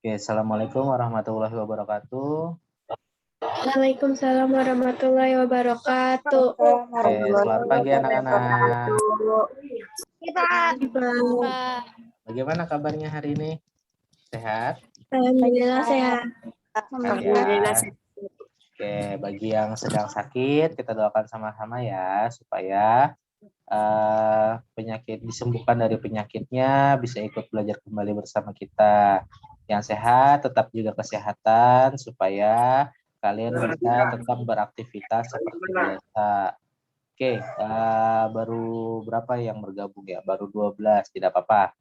Oke, Assalamualaikum warahmatullahi wabarakatuh. Waalaikumsalam warahmatullahi wabarakatuh. Oke, selamat pagi anak-anak. Bagaimana kabarnya hari ini? Sehat? Alhamdulillah sehat. Sehat ya. Oke, bagi yang sedang sakit, kita doakan sama-sama ya, supaya penyakit disembuhkan dari penyakitnya, bisa ikut belajar kembali bersama kita. Yang sehat, tetap juga kesehatan, supaya kalian bisa tetap beraktivitas seperti biasa. Oke, baru berapa yang bergabung ya? Baru 12, tidak apa-apa.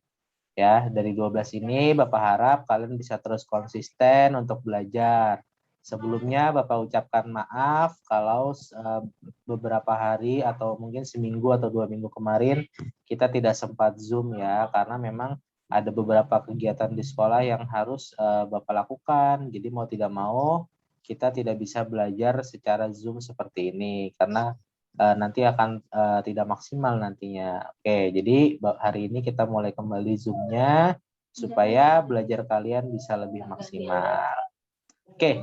Ya, dari 12 ini Bapak harap kalian bisa terus konsisten untuk belajar. Sebelumnya Bapak ucapkan maaf kalau beberapa hari atau mungkin seminggu atau 2 minggu kemarin kita tidak sempat Zoom ya, karena memang ada beberapa kegiatan di sekolah yang harus Bapak lakukan. Jadi mau tidak mau kita tidak bisa belajar secara Zoom seperti ini karena nanti akan tidak maksimal nantinya. Oke, jadi hari ini kita mulai kembali Zoom-nya supaya belajar kalian bisa lebih maksimal. Oke,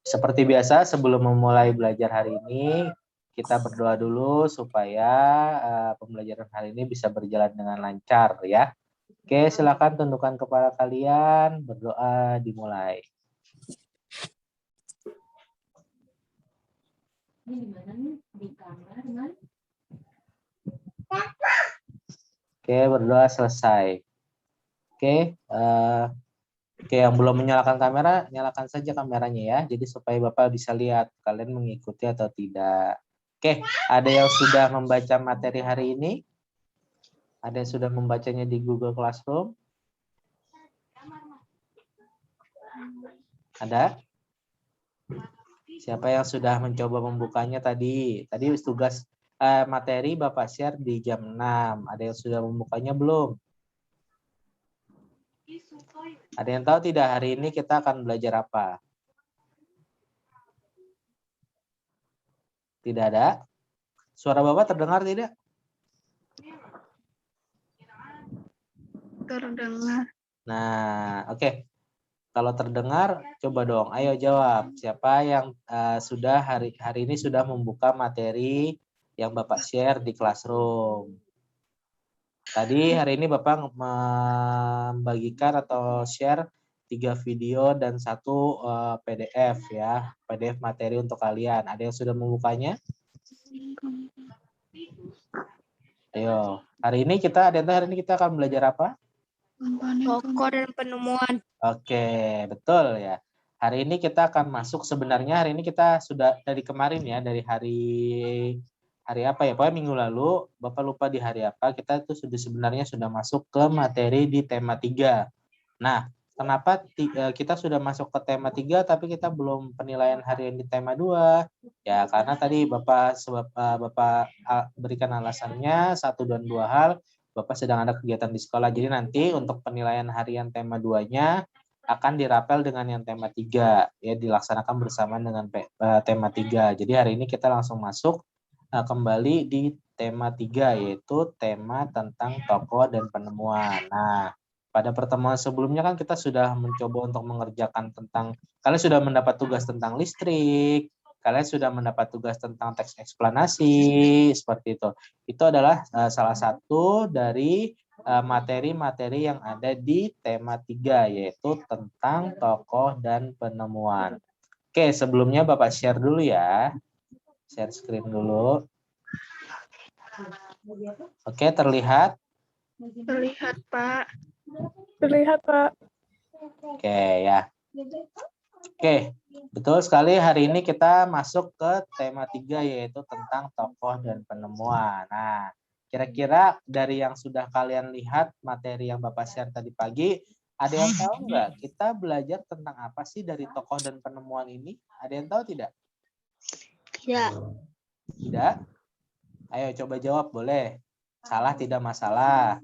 seperti biasa sebelum memulai belajar hari ini, kita berdoa dulu supaya pembelajaran hari ini bisa berjalan dengan lancar ya. Oke, silakan tundukkan kepala kalian, berdoa dimulai. Oke, berdoa selesai. Oke, yang belum menyalakan kamera, nyalakan saja kameranya ya. Jadi supaya Bapak bisa lihat kalian mengikuti atau tidak. Oke, ada yang sudah membaca materi hari ini? Ada yang sudah membacanya di Google Classroom? Ada? Siapa yang sudah mencoba membukanya tadi? Tadi tugas materi Bapak share di jam 6. Ada yang sudah membukanya belum? Ada yang tahu tidak hari ini kita akan belajar apa? Tidak ada? Suara Bapak terdengar tidak? Terdengar. Nah, oke. Kalau terdengar, coba dong. Ayo jawab. Siapa yang sudah hari ini sudah membuka materi yang Bapak share di Classroom? Tadi hari ini Bapak membagikan atau share 3 video dan 1 PDF ya. PDF materi untuk kalian. Ada yang sudah membukanya? Ayo. Hari ini kita akan belajar apa? Tokoh dan penemuan. Oke, betul ya. Hari ini kita akan masuk, sebenarnya hari ini kita sudah dari kemarin ya, dari hari apa ya, pokoknya minggu lalu, Bapak lupa di hari apa, kita itu sebenarnya sudah masuk ke materi di tema 3. Nah, kenapa kita sudah masuk ke tema 3 tapi kita belum penilaian harian di tema 2? Ya, karena tadi Bapak berikan alasannya 1 dan 2 hal. Bapak sedang ada kegiatan di sekolah. Jadi nanti untuk penilaian harian tema 2-nya akan dirapel dengan yang tema 3. Ya, dilaksanakan bersama dengan tema 3. Jadi hari ini kita langsung masuk kembali di tema 3, yaitu tema tentang tokoh dan penemuan. Nah, pada pertemuan sebelumnya kan kita sudah mencoba untuk mengerjakan tentang, kalian sudah mendapat tugas tentang listrik, kalian sudah mendapat tugas tentang teks eksplanasi, seperti itu. Itu adalah salah satu dari materi-materi yang ada di tema 3, yaitu tentang tokoh dan penemuan. Oke, sebelumnya Bapak share dulu ya. Share screen dulu. Oke, terlihat? Terlihat, Pak. Terlihat, Pak. Oke, ya. Oke, betul sekali. Hari ini kita masuk ke tema 3, yaitu tentang tokoh dan penemuan. Nah, kira-kira dari yang sudah kalian lihat materi yang Bapak share tadi pagi, ada yang tahu nggak kita belajar tentang apa sih dari tokoh dan penemuan ini? Ada yang tahu tidak? Tidak. Tidak? Ayo coba jawab, boleh. Salah tidak masalah.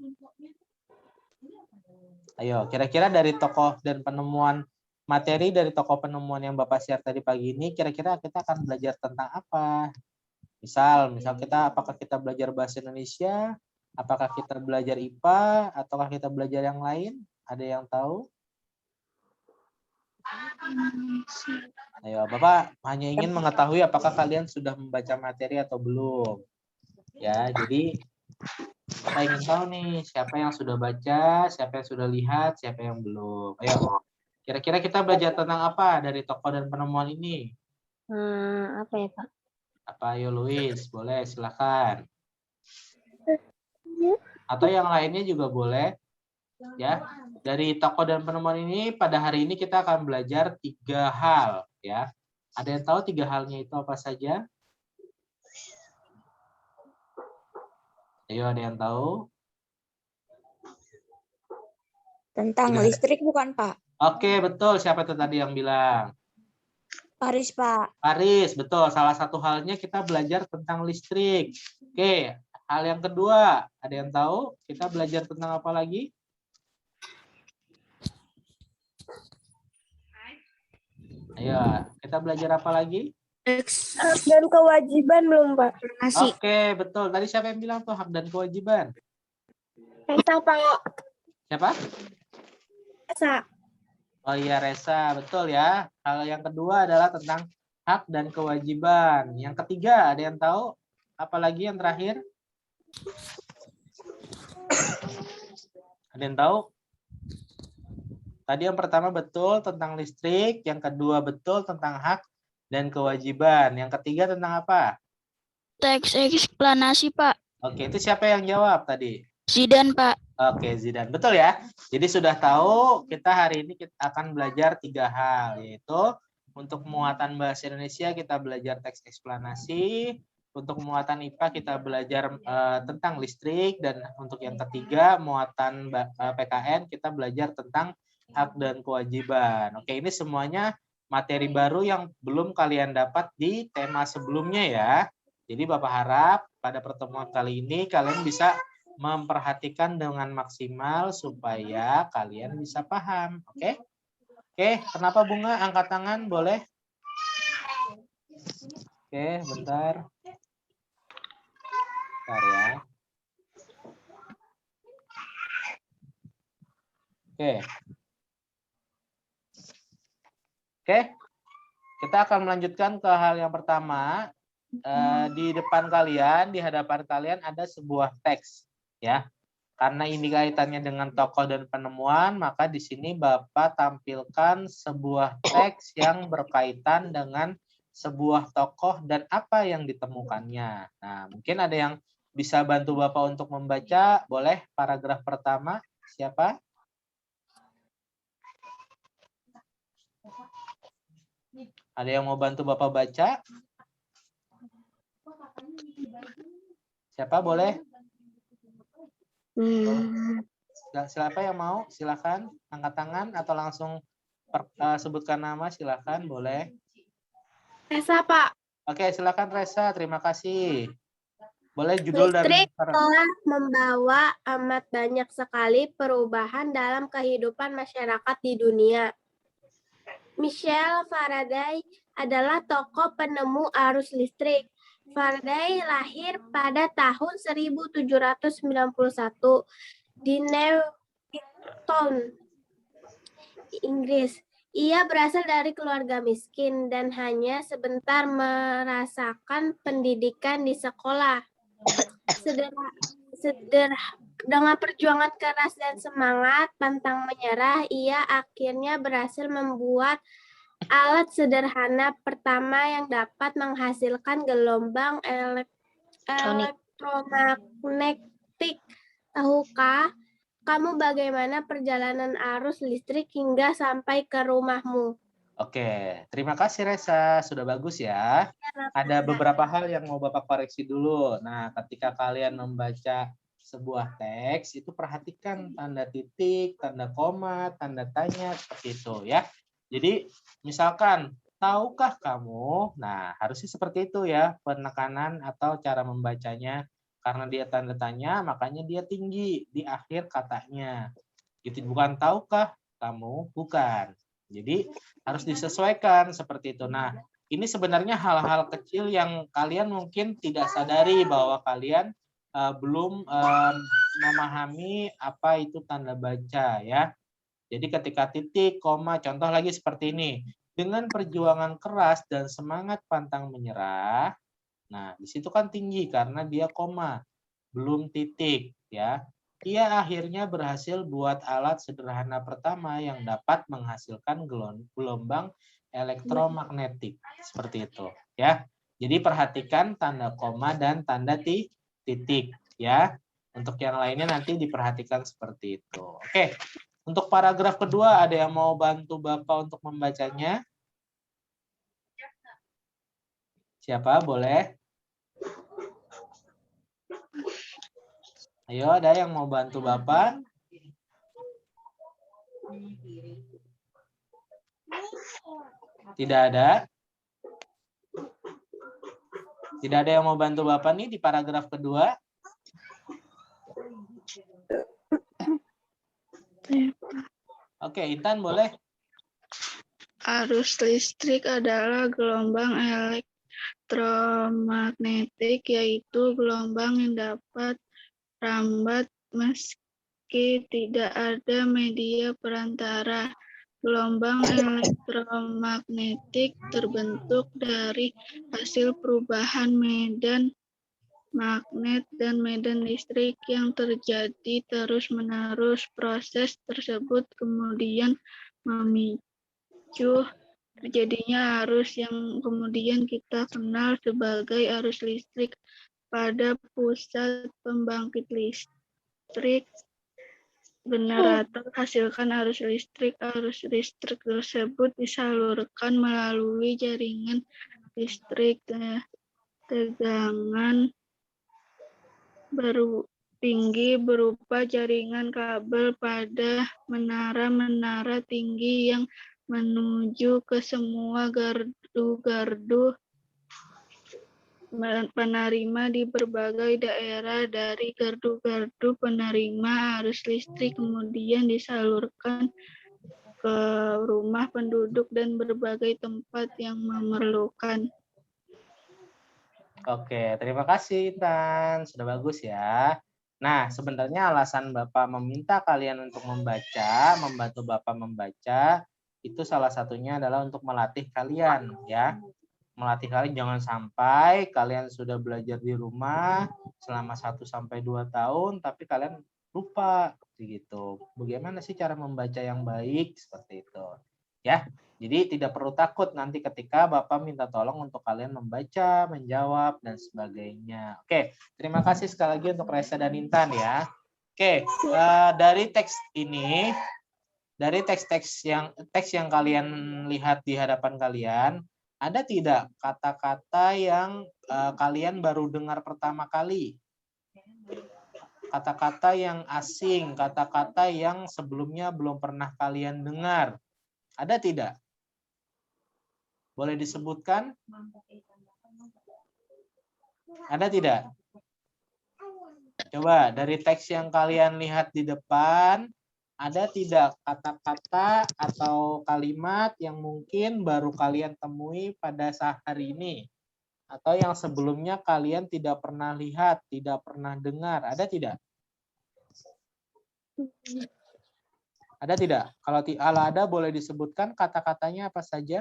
Ayo, kira-kira dari tokoh dan penemuan, materi dari tokoh penemuan yang Bapak share tadi pagi ini, kira-kira kita akan belajar tentang apa? Misal kita, apakah kita belajar bahasa Indonesia, apakah kita belajar IPA, ataukah kita belajar yang lain? Ada yang tahu? Ayo, Bapak hanya ingin mengetahui apakah kalian sudah membaca materi atau belum. Ya, jadi Bapak ingin tahu nih siapa yang sudah baca, siapa yang sudah lihat, siapa yang belum. Ayo, kira-kira kita belajar tentang apa dari tokoh dan penemuan ini? Apa ya, Pak? Apa, ayo Luis, boleh silakan. Atau yang lainnya juga boleh. Ya, dari tokoh dan penemuan ini pada hari ini kita akan belajar 3 hal. Ya, ada yang tahu 3 halnya itu apa saja? Ayo, ada yang tahu? Tentang listrik bukan, Pak? Oke, betul. Siapa itu tadi yang bilang? Paris, Pak. Paris, betul. Salah satu halnya kita belajar tentang listrik. Oke, hal yang kedua, ada yang tahu? Kita belajar tentang apa lagi? Ayo, kita belajar apa lagi? Hak dan kewajiban belum, Pak? Oke, betul. Tadi siapa yang bilang tuh hak dan kewajiban? Resa, Pak. Siapa? Resa. Oh iya, Resa. Betul ya. Hal yang kedua adalah tentang hak dan kewajiban. Yang ketiga, ada yang tahu? Apalagi yang terakhir? Ada yang tahu? Tadi yang pertama betul tentang listrik, yang kedua betul tentang hak dan kewajiban. Yang ketiga tentang apa? Teks eksplanasi, Pak. Oke, itu siapa yang jawab tadi? Zidan, Pak. Oke, Zidan. Betul ya. Jadi sudah tahu kita hari ini kita akan belajar 3 hal, yaitu untuk muatan bahasa Indonesia kita belajar teks eksplanasi, untuk muatan IPA kita belajar tentang listrik, dan untuk yang ketiga muatan PKN kita belajar tentang hak dan kewajiban. Oke, ini semuanya materi baru yang belum kalian dapat di tema sebelumnya ya. Jadi Bapak harap pada pertemuan kali ini kalian bisa memperhatikan dengan maksimal supaya kalian bisa paham. Oke? Oke, kenapa Bunga angkat tangan? Boleh? Oke, bentar. Bentar ya. Oke. Oke, kita akan melanjutkan ke hal yang pertama. Di depan kalian, di hadapan kalian ada sebuah teks. Ya, karena ini kaitannya dengan tokoh dan penemuan, maka di sini Bapak tampilkan sebuah teks yang berkaitan dengan sebuah tokoh dan apa yang ditemukannya. Nah, mungkin ada yang bisa bantu Bapak untuk membaca. Boleh paragraf pertama, siapa? Ada yang mau bantu Bapak baca? Siapa boleh? Siapa yang mau? Silakan angkat tangan atau langsung sebutkan nama, silakan, boleh. Resa, Pak. Oke, silakan Resa, terima kasih. Boleh judul Listrik dan telah membawa amat banyak sekali perubahan dalam kehidupan masyarakat di dunia. Michel Faraday adalah tokoh penemu arus listrik. Faraday lahir pada tahun 1791 di Newton, Inggris. Ia berasal dari keluarga miskin dan hanya sebentar merasakan pendidikan di sekolah. Dengan perjuangan keras dan semangat pantang menyerah, ia akhirnya berhasil membuat alat sederhana pertama yang dapat menghasilkan gelombang elektromagnetik. Tahukah kamu bagaimana perjalanan arus listrik hingga sampai ke rumahmu? Oke, terima kasih Resa, sudah bagus ya. Ada beberapa hal yang mau Bapak koreksi dulu. Nah, ketika kalian membaca sebuah teks, itu perhatikan tanda titik, tanda koma, tanda tanya, seperti itu ya. Jadi, misalkan, tahukah kamu? Nah, harusnya seperti itu ya, penekanan atau cara membacanya. Karena dia tanda tanya, makanya dia tinggi di akhir katanya. Gitu, bukan tahukah kamu? Bukan. Jadi harus disesuaikan seperti itu. Nah, ini sebenarnya hal-hal kecil yang kalian mungkin tidak sadari bahwa kalian belum memahami apa itu tanda baca ya. Jadi ketika titik, koma, contoh lagi seperti ini. Dengan perjuangan keras dan semangat pantang menyerah, nah di situ kan tinggi karena dia koma, belum titik ya. Ia akhirnya berhasil buat alat sederhana pertama yang dapat menghasilkan gelombang elektromagnetik seperti itu ya. Jadi perhatikan tanda koma dan tanda titik ya. Untuk yang lainnya nanti diperhatikan seperti itu. Oke. Untuk paragraf kedua ada yang mau bantu Bapak untuk membacanya? Siapa? Boleh? Ayo, ada yang mau bantu Bapak? Tidak ada? Tidak ada yang mau bantu Bapak nih di paragraf kedua? Oke, Intan boleh? Arus listrik adalah gelombang elektromagnetik, yaitu gelombang yang dapat rambat meski tidak ada media perantara. Gelombang elektromagnetik terbentuk dari hasil perubahan medan magnet dan medan listrik yang terjadi terus-menerus. Proses tersebut kemudian memicu terjadinya arus yang kemudian kita kenal sebagai arus listrik. Pada pusat pembangkit listrik, generator hasilkan arus listrik. Arus listrik tersebut disalurkan melalui jaringan listrik. Tegangan tinggi berupa jaringan kabel pada menara-menara tinggi yang menuju ke semua gardu-gardu penerima di berbagai daerah. Dari gardu-gardu penerima arus listrik kemudian disalurkan ke rumah penduduk dan berbagai tempat yang memerlukan. Oke, terima kasih Intan. Sudah bagus ya. Nah, sebenarnya alasan Bapak meminta kalian untuk membaca, membantu Bapak membaca, itu salah satunya adalah untuk melatih kalian ya. Melatih kalian jangan sampai kalian sudah belajar di rumah selama 1-2 tahun tapi kalian lupa gitu. Bagaimana sih cara membaca yang baik seperti itu. Ya. Jadi tidak perlu takut nanti ketika Bapak minta tolong untuk kalian membaca, menjawab dan sebagainya. Oke, terima kasih sekali lagi untuk Reza dan Intan ya. Oke, dari teks ini, dari teks yang kalian lihat di hadapan kalian, ada tidak kata-kata yang kalian baru dengar pertama kali? Kata-kata yang asing, kata-kata yang sebelumnya belum pernah kalian dengar. Ada tidak? Boleh disebutkan? Ada tidak? Coba dari teks yang kalian lihat di depan, ada tidak kata-kata atau kalimat yang mungkin baru kalian temui pada saat hari ini? Atau yang sebelumnya kalian tidak pernah lihat, tidak pernah dengar, ada tidak? Ada tidak? Kalau ada, boleh disebutkan kata-katanya apa saja?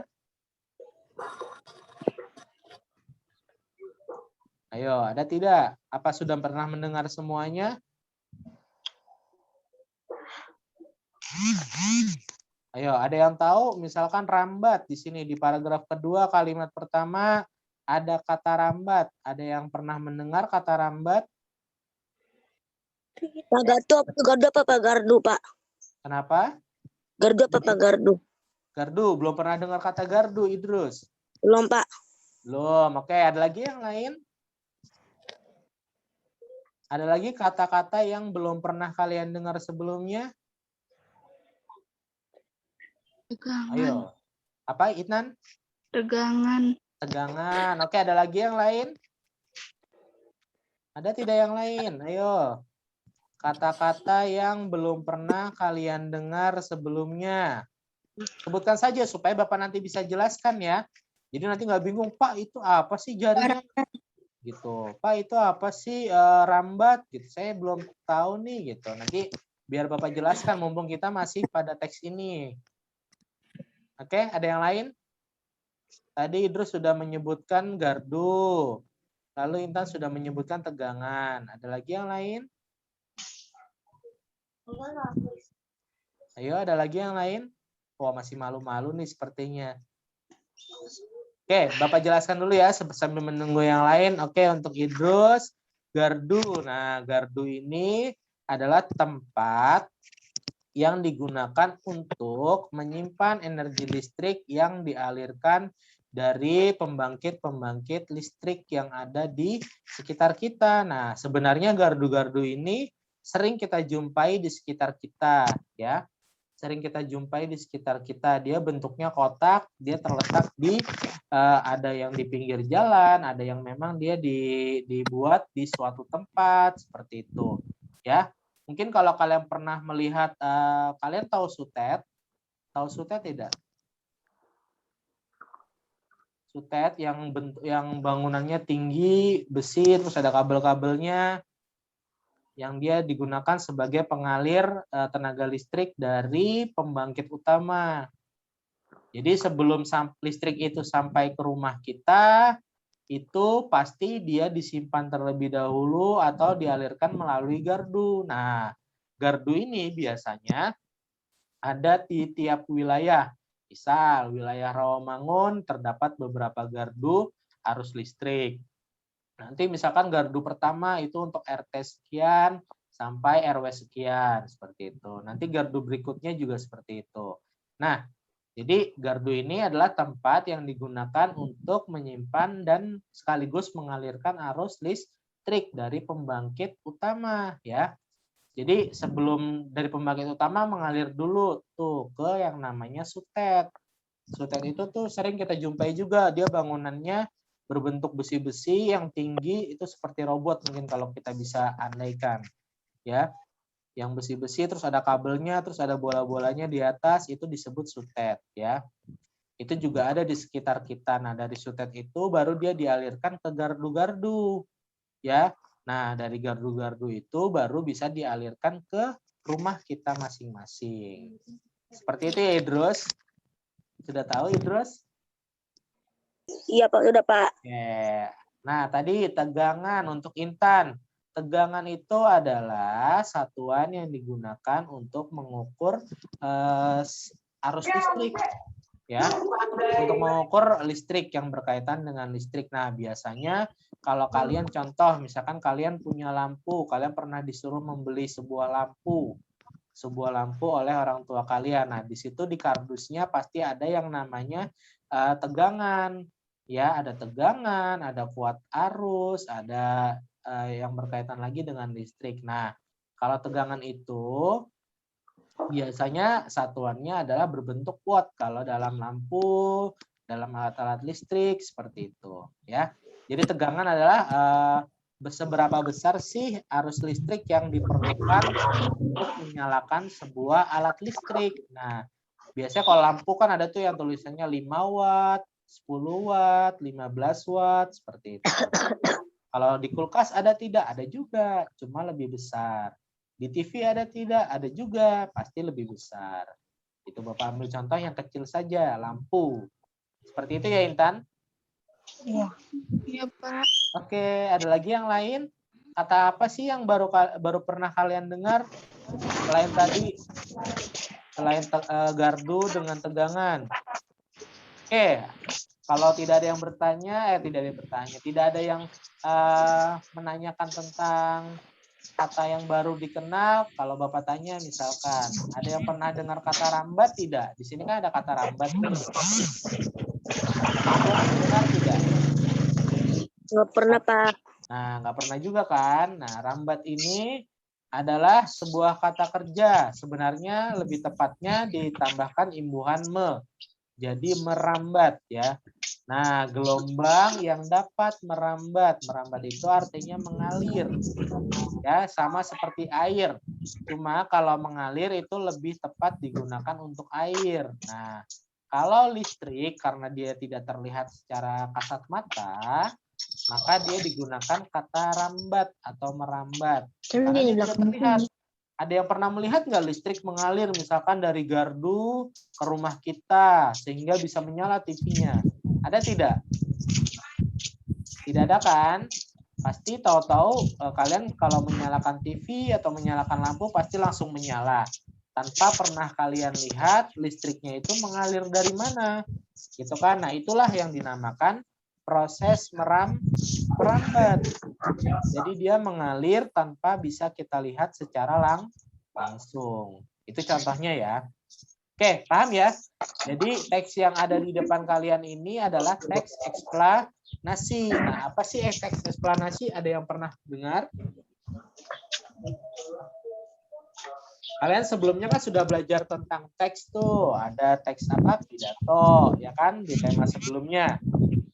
Ayo, ada tidak? Apa sudah pernah mendengar semuanya? Ayo, ada yang tahu? Misalkan rambat di sini di paragraf kedua kalimat pertama ada kata rambat. Ada yang pernah mendengar kata rambat? Pak gardu apa Pak gardu Pak? Kenapa? Gardu apa Pak gardu? Gardu, belum pernah dengar kata gardu, Idrus? Belum Pak. Belum, oke. Ada lagi yang lain? Ada lagi kata-kata yang belum pernah kalian dengar sebelumnya? Tegangan. Ayo. Apa, Itnan? Tegangan. Tegangan. Oke, ada lagi yang lain? Ada tidak yang lain? Ayo. Kata-kata yang belum pernah kalian dengar sebelumnya. Sebutkan saja supaya Bapak nanti bisa jelaskan ya. Jadi nanti nggak bingung, Pak itu apa sih jaringan? Gitu. Pak itu apa sih rambat? Gitu. Saya belum tahu nih gitu. Nanti Biar Bapak jelaskan mumpung kita masih pada teks ini. Oke, ada yang lain? Tadi Idrus sudah menyebutkan gardu. Lalu Intan sudah menyebutkan tegangan. Ada lagi yang lain? Ayo, ada lagi yang lain? Wah, masih malu-malu nih sepertinya. Oke, Bapak jelaskan dulu ya sambil menunggu yang lain. Oke, untuk Idrus, gardu. Nah, gardu ini adalah tempat yang digunakan untuk menyimpan energi listrik yang dialirkan dari pembangkit-pembangkit listrik yang ada di sekitar kita. Nah, sebenarnya gardu-gardu ini sering kita jumpai di sekitar kita, ya. Sering kita jumpai di sekitar kita. Dia bentuknya kotak, dia terletak di ada yang di pinggir jalan, ada yang memang dia dibuat di suatu tempat seperti itu, ya. Mungkin kalau kalian pernah melihat, kalian tahu sutet? Tahu sutet tidak? Sutet yang bangunannya tinggi, besi, terus ada kabel-kabelnya, yang dia digunakan sebagai pengalir tenaga listrik dari pembangkit utama. Jadi sebelum listrik itu sampai ke rumah kita, itu pasti dia disimpan terlebih dahulu atau dialirkan melalui gardu. Nah, gardu ini biasanya ada di tiap wilayah. Misal wilayah Rawamangun terdapat beberapa gardu arus listrik. Nanti misalkan gardu pertama itu untuk RT sekian sampai RW sekian, seperti itu. Nanti gardu berikutnya juga seperti itu. Nah, jadi gardu ini adalah tempat yang digunakan untuk menyimpan dan sekaligus mengalirkan arus listrik dari pembangkit utama, ya. Jadi sebelum dari pembangkit utama mengalir dulu tuh ke yang namanya sutet. Sutet itu tuh sering kita jumpai juga, dia bangunannya berbentuk besi-besi yang tinggi, itu seperti robot mungkin kalau kita bisa andaikan, ya. Yang besi-besi terus ada kabelnya, terus ada bola-bolanya di atas, itu disebut sutet, ya. Itu juga ada di sekitar kita. Nah, dari sutet itu baru dia dialirkan ke gardu-gardu, ya. Nah, dari gardu-gardu itu baru bisa dialirkan ke rumah kita masing-masing. Seperti itu ya, Idrus. Sudah tahu, Idrus? Iya Pak, sudah Pak. Oke. Nah, tadi tegangan untuk Intan. Tegangan itu adalah satuan yang digunakan untuk mengukur arus listrik, ya, untuk mengukur listrik yang berkaitan dengan listrik. Nah, biasanya kalau kalian contoh, misalkan kalian punya lampu, kalian pernah disuruh membeli sebuah lampu oleh orang tua kalian. Nah, di situ di kardusnya pasti ada yang namanya tegangan. Ya, ada tegangan, ada kuat arus, ada yang berkaitan lagi dengan listrik. Nah, kalau tegangan itu biasanya satuannya adalah berbentuk watt kalau dalam lampu, dalam alat-alat listrik seperti itu, ya. Jadi tegangan adalah seberapa besar sih arus listrik yang diperlukan untuk menyalakan sebuah alat listrik. Nah, biasanya kalau lampu kan ada tuh yang tulisannya 5 watt, 10 watt, 15 watt, seperti itu. Kalau di kulkas ada tidak? Ada juga, cuma lebih besar. Di TV ada tidak? Ada juga, pasti lebih besar. Itu Bapak ambil contoh yang kecil saja, lampu. Seperti itu ya, Intan? Iya. Iya, Pak. Oke, ada lagi yang lain? Kata apa sih yang baru pernah kalian dengar? Selain tadi, selain gardu dengan tegangan. Oke, kalau tidak ada yang bertanya, tidak ada yang menanyakan tentang kata yang baru dikenal. Kalau Bapak tanya, misalkan, ada yang pernah dengar kata rambat tidak? Di sini kan ada kata rambat. Dengar tidak? Nggak pernah Pak. Nah, nggak pernah juga kan? Nah, rambat ini adalah sebuah kata kerja. Sebenarnya lebih tepatnya ditambahkan imbuhan me. Jadi merambat, ya. Nah, gelombang yang dapat merambat. Merambat itu artinya mengalir. Ya, sama seperti air. Cuma kalau mengalir itu lebih tepat digunakan untuk air. Nah, kalau listrik karena dia tidak terlihat secara kasat mata, maka dia digunakan kata rambat atau merambat. Karena dia tidak terlihat. Ada yang pernah melihat nggak listrik mengalir misalkan dari gardu ke rumah kita sehingga bisa menyala TV-nya? Ada tidak? Tidak ada kan? Pasti tahu-tahu kalian kalau menyalakan TV atau menyalakan lampu pasti langsung menyala. Tanpa pernah kalian lihat listriknya itu mengalir dari mana. Gitu kan? Nah, itulah yang dinamakan proses merambat. Jadi dia mengalir tanpa bisa kita lihat secara langsung. Itu contohnya ya. Oke, paham ya? Jadi teks yang ada di depan kalian ini adalah teks eksplanasi. Nah, apa sih teks eksplanasi? Ada yang pernah dengar? Kalian sebelumnya kan sudah belajar tentang teks tuh. Ada teks apa? Pidato, ya kan? Di tema sebelumnya.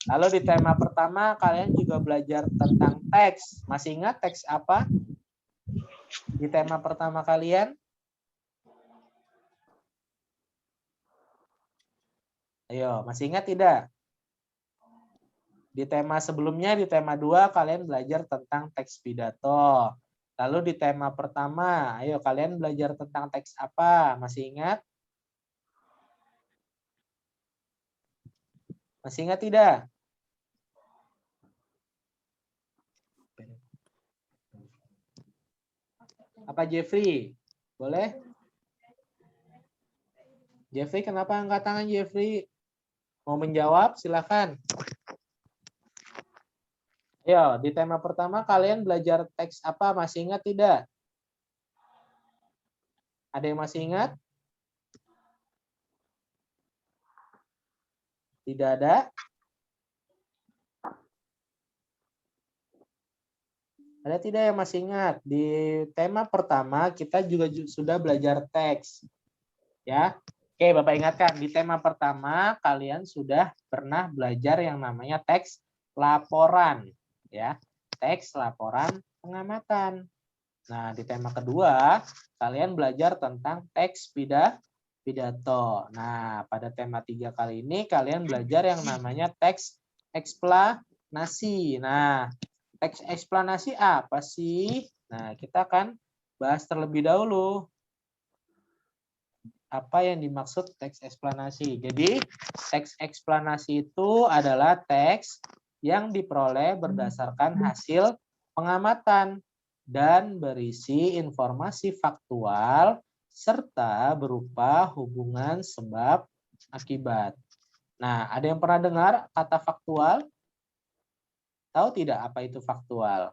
Lalu di tema pertama kalian juga belajar tentang teks. Masih ingat teks apa? Di tema pertama kalian? Ayo, masih ingat tidak? Di tema sebelumnya, di tema 2, kalian belajar tentang teks pidato. Lalu di tema pertama, ayo kalian belajar tentang teks apa? Masih ingat? Masih ingat tidak? Apa Jeffrey? Boleh? Jeffrey, kenapa angkat tangan Jeffrey? Mau menjawab? Silakan. Ayo, di tema pertama kalian belajar teks apa? Masih ingat tidak? Ada yang masih ingat? Tidak ada? Ada tidak yang masih ingat? Di tema pertama kita juga sudah belajar teks. Ya. Oke, Bapak ingatkan, di tema pertama kalian sudah pernah belajar yang namanya teks laporan, ya. Teks laporan pengamatan. Nah, di tema kedua kalian belajar tentang teks pidato. Nah, pada tema 3 kali ini kalian belajar yang namanya teks eksplanasi. Nah, teks eksplanasi apa sih? Nah, kita akan bahas terlebih dahulu apa yang dimaksud teks eksplanasi. Jadi, teks eksplanasi itu adalah teks yang diperoleh berdasarkan hasil pengamatan dan berisi informasi faktual serta berupa hubungan sebab akibat. Nah, ada yang pernah dengar kata faktual? Tahu tidak apa itu faktual?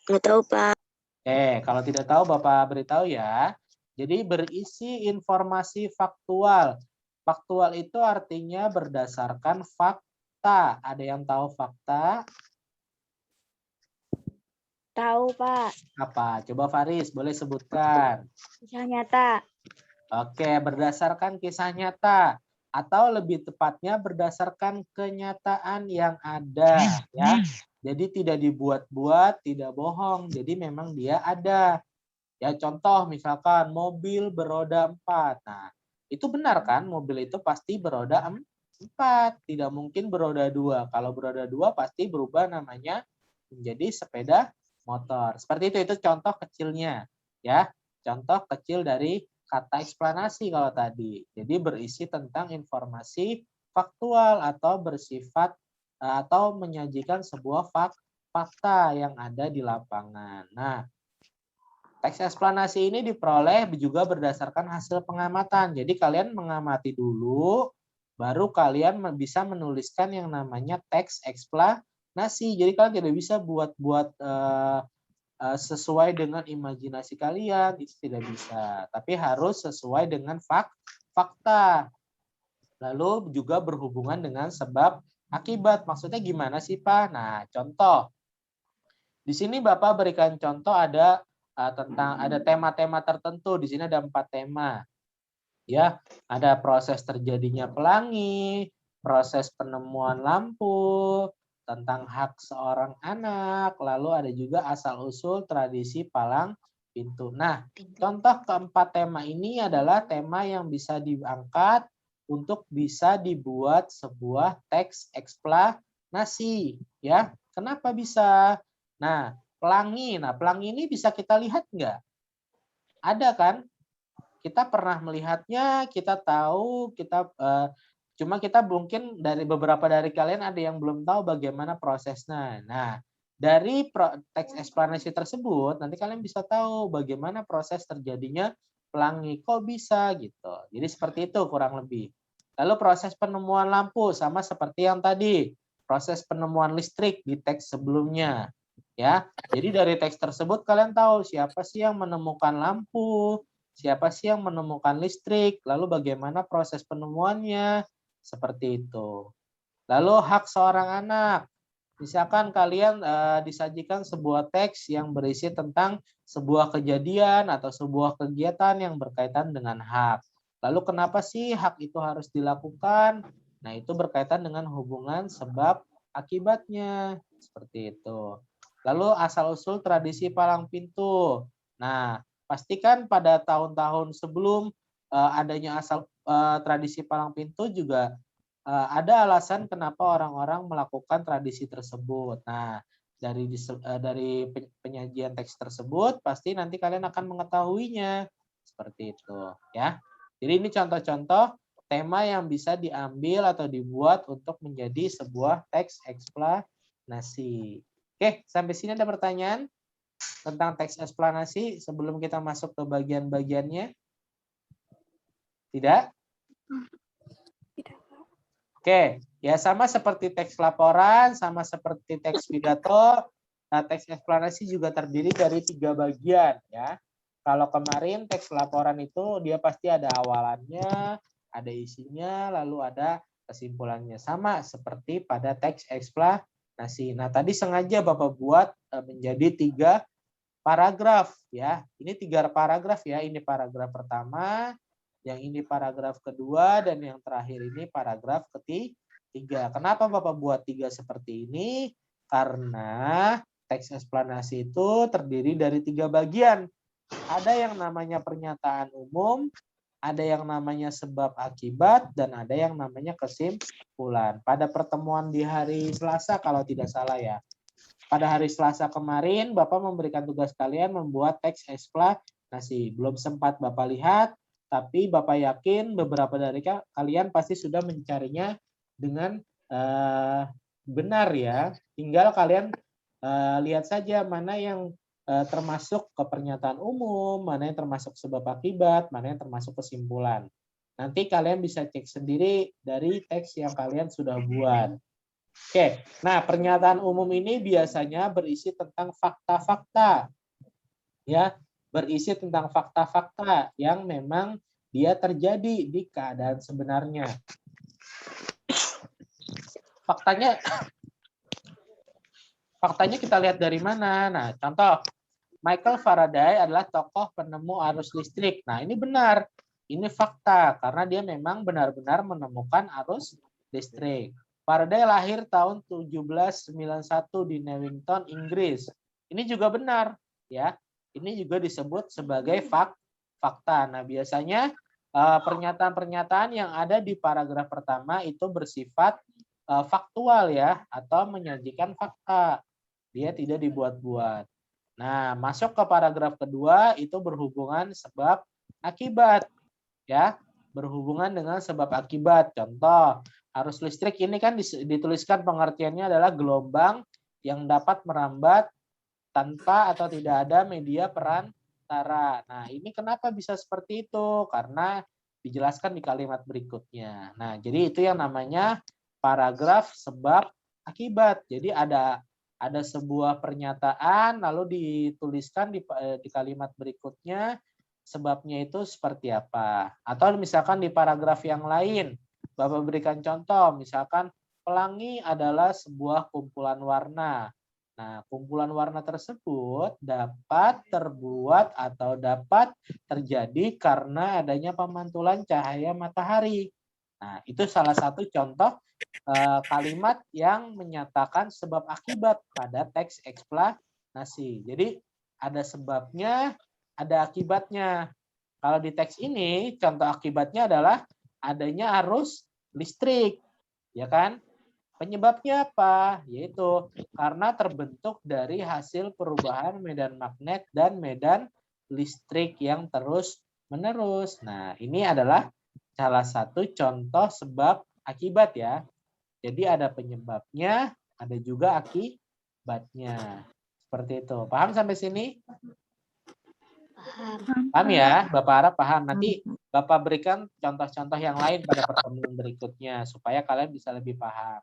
Nggak tahu, Pak. Kalau tidak tahu Bapak beritahu ya. Jadi berisi informasi faktual. Faktual itu artinya berdasarkan fakta. Ada yang tahu fakta? Tahu, Pak. Apa? Coba Faris, boleh sebutkan. Kisah nyata. Oke, berdasarkan kisah nyata. Atau lebih tepatnya berdasarkan kenyataan yang ada. Ya. Jadi tidak dibuat-buat, tidak bohong. Jadi memang dia ada. Ya, contoh misalkan mobil beroda 4. Nah, itu benar kan? Mobil itu pasti beroda 4. Tidak mungkin beroda 2. Kalau beroda 2 pasti berubah namanya menjadi sepeda motor. Seperti itu contoh kecilnya. Ya, contoh kecil dari kata eksplanasi kalau tadi. Jadi berisi tentang informasi faktual atau bersifat atau menyajikan sebuah fakta yang ada di lapangan. Nah, teks eksplanasi ini diperoleh juga berdasarkan hasil pengamatan. Jadi kalian mengamati dulu, baru kalian bisa menuliskan yang namanya teks eksplanasi. Jadi kalian tidak bisa buat-buat sesuai dengan imajinasi kalian, itu tidak bisa. Tapi harus sesuai dengan fakta. Lalu juga berhubungan dengan sebab akibat. Maksudnya gimana sih, Pak? Nah, contoh. Di sini Bapak berikan contoh ada tentang ada tema-tema tertentu. Di sini ada 4 tema. Ya, ada proses terjadinya pelangi, proses penemuan lampu, tentang hak seorang anak, lalu ada juga asal-usul tradisi palang pintu. Nah, contoh keempat tema ini adalah tema yang bisa diangkat untuk bisa dibuat sebuah teks eksplanasi. Ya, kenapa bisa? Nah, pelangi. Nah, pelangi ini bisa kita lihat nggak? Ada kan? Kita pernah melihatnya, kita tahu, cuma kita mungkin dari beberapa dari kalian ada yang belum tahu bagaimana prosesnya. Nah, dari teks eksplanasi tersebut nanti kalian bisa tahu bagaimana proses terjadinya pelangi. Kok bisa gitu. Jadi seperti itu kurang lebih. Lalu proses penemuan lampu sama seperti yang tadi. Proses penemuan listrik di teks sebelumnya. Ya. Jadi dari teks tersebut kalian tahu siapa sih yang menemukan lampu, siapa sih yang menemukan listrik, lalu bagaimana proses penemuannya, seperti itu. Lalu hak seorang anak. Misalkan kalian disajikan sebuah teks yang berisi tentang sebuah kejadian atau sebuah kegiatan yang berkaitan dengan hak. Lalu kenapa sih hak itu harus dilakukan? Nah, itu berkaitan dengan hubungan sebab akibatnya. Seperti itu. Lalu asal-usul tradisi palang pintu. Nah, pastikan pada tahun-tahun sebelum adanya tradisi palang pintu juga ada alasan kenapa orang-orang melakukan tradisi tersebut. Nah, dari penyajian teks tersebut pasti nanti kalian akan mengetahuinya seperti itu, ya. Jadi ini contoh-contoh tema yang bisa diambil atau dibuat untuk menjadi sebuah teks eksplanasi. Oke, sampai sini ada pertanyaan tentang teks eksplanasi sebelum kita masuk ke bagian-bagiannya? Tidak? Oke, ya sama seperti teks laporan, sama seperti teks pidato, teks eksplanasi juga terdiri dari 3 bagian ya. Kalau kemarin teks laporan itu dia pasti ada awalannya, ada isinya, lalu ada kesimpulannya. Sama seperti pada teks eksplanasi. Nah, tadi sengaja Bapak buat menjadi 3 paragraf ya. Ini 3 paragraf ya. Ini paragraf pertama, yang ini paragraf kedua, dan yang terakhir ini paragraf ketiga. Kenapa Bapak buat 3 seperti ini? Karena teks eksplanasi itu terdiri dari 3 bagian. Ada yang namanya pernyataan umum, ada yang namanya sebab akibat, dan ada yang namanya kesimpulan. Pada pertemuan di hari Selasa kalau tidak salah ya. Pada hari Selasa kemarin, Bapak memberikan tugas kalian membuat teks eksplanasi. Belum sempat Bapak lihat, tapi Bapak yakin beberapa dari kalian pasti sudah mencarinya dengan benar ya. Tinggal kalian lihat saja mana yang termasuk ke pernyataan umum, mana yang termasuk sebab akibat, mana yang termasuk kesimpulan. Nanti kalian bisa cek sendiri dari teks yang kalian sudah buat. Oke, nah pernyataan umum ini biasanya berisi tentang fakta-fakta, ya, berisi tentang fakta-fakta yang memang dia terjadi di keadaan sebenarnya. Faktanya kita lihat dari mana? Nah, contoh, Michael Faraday adalah tokoh penemu arus listrik. Nah, ini benar. Ini fakta, karena dia memang benar-benar menemukan arus listrik. Faraday lahir tahun 1791 di Newington, Inggris. Ini juga benar, ya. Ini juga disebut sebagai fakta. Nah, biasanya pernyataan-pernyataan yang ada di paragraf pertama itu bersifat faktual ya, atau menyajikan fakta. Dia tidak dibuat-buat. Nah, masuk ke paragraf kedua itu berhubungan sebab akibat, ya, berhubungan dengan sebab akibat. Contoh, arus listrik ini kan dituliskan pengertiannya adalah gelombang yang dapat merambat tanpa atau tidak ada media perantara. Nah, ini kenapa bisa seperti itu? Karena dijelaskan di kalimat berikutnya. Nah, jadi itu yang namanya paragraf sebab akibat. Jadi ada sebuah pernyataan lalu dituliskan di kalimat berikutnya sebabnya itu seperti apa. Atau misalkan di paragraf yang lain, Bapak berikan contoh, misalkan pelangi adalah sebuah kumpulan warna. Nah, kumpulan warna tersebut dapat terbuat atau dapat terjadi karena adanya pemantulan cahaya matahari. Nah, itu salah satu contoh kalimat yang menyatakan sebab akibat pada teks eksplanasi. Jadi ada sebabnya, ada akibatnya. Kalau di teks ini contoh akibatnya adalah adanya arus listrik, ya kan? Penyebabnya apa? Yaitu karena terbentuk dari hasil perubahan medan magnet dan medan listrik yang terus-menerus. Nah, ini adalah salah satu contoh sebab akibat ya. Jadi ada penyebabnya, ada juga akibatnya. Seperti itu. Paham sampai sini? Paham ya? Bapak harap paham. Nanti Bapak berikan contoh-contoh yang lain pada pertemuan berikutnya supaya kalian bisa lebih paham.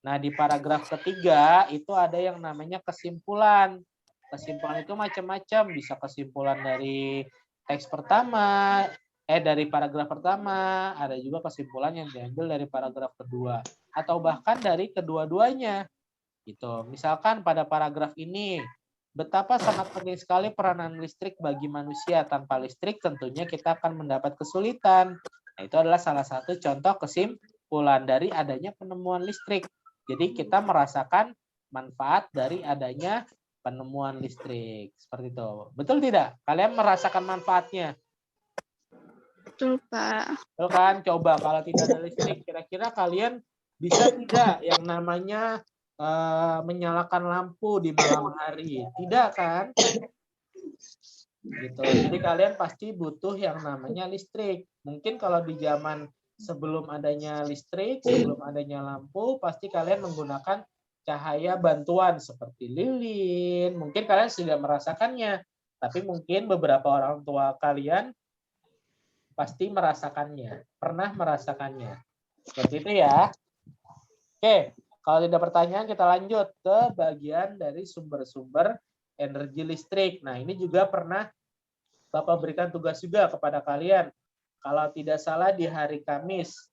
Nah, di paragraf ketiga itu ada yang namanya kesimpulan. Kesimpulan itu macam-macam, bisa kesimpulan dari teks pertama, dari paragraf pertama, ada juga kesimpulan yang diambil dari paragraf kedua, atau bahkan dari kedua-duanya. Gitu. Misalkan pada paragraf ini, betapa sangat penting sekali peranan listrik bagi manusia. Tanpa listrik tentunya kita akan mendapat kesulitan. Nah, itu adalah salah satu contoh kesimpulan dari adanya penemuan listrik. Jadi kita merasakan manfaat dari adanya penemuan listrik. Seperti itu. Betul tidak? Kalian merasakan manfaatnya? Betul, Pak. Betul kan? Coba kalau tidak ada listrik, kira-kira kalian bisa tidak yang namanya menyalakan lampu di malam hari? Tidak kan? Gitu. Jadi kalian pasti butuh yang namanya listrik. Mungkin kalau di zaman sebelum adanya listrik, sebelum adanya lampu, pasti kalian menggunakan cahaya bantuan seperti lilin. Mungkin kalian sudah merasakannya, tapi mungkin beberapa orang tua kalian pasti merasakannya, pernah merasakannya. Seperti itu ya. Oke, kalau tidak pertanyaan kita lanjut ke bagian dari sumber-sumber energi listrik. Nah, ini juga pernah Bapak berikan tugas juga kepada kalian. Kalau tidak salah di hari Kamis,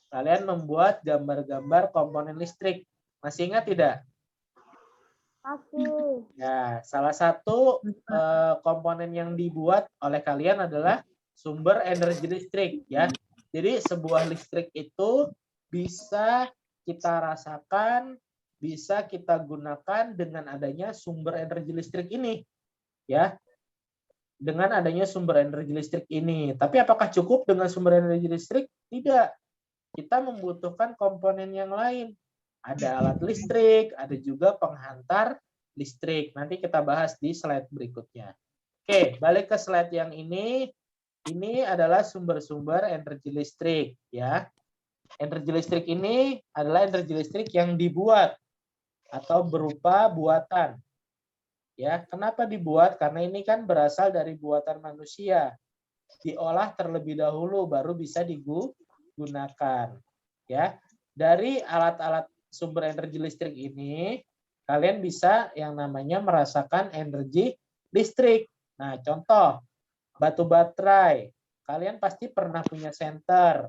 kalian membuat gambar-gambar komponen listrik. Masih ingat tidak? Masih. Ya, salah satu komponen yang dibuat oleh kalian adalah sumber energi listrik, ya. Jadi sebuah listrik itu bisa kita rasakan, bisa kita gunakan dengan adanya sumber energi listrik ini, ya. Dengan adanya sumber energi listrik ini. Tapi apakah cukup dengan sumber energi listrik? Tidak. Kita membutuhkan komponen yang lain. Ada alat listrik, ada juga penghantar listrik. Nanti kita bahas di slide berikutnya. Oke, balik ke slide yang ini. Ini adalah sumber-sumber energi listrik, ya. Energi listrik ini adalah energi listrik yang dibuat atau berupa buatan. Ya, kenapa dibuat? Karena ini kan berasal dari buatan manusia. Diolah terlebih dahulu baru bisa digunakan. Ya, dari alat-alat sumber energi listrik ini kalian bisa yang namanya merasakan energi listrik. Nah, contoh batu baterai. Kalian pasti pernah punya senter.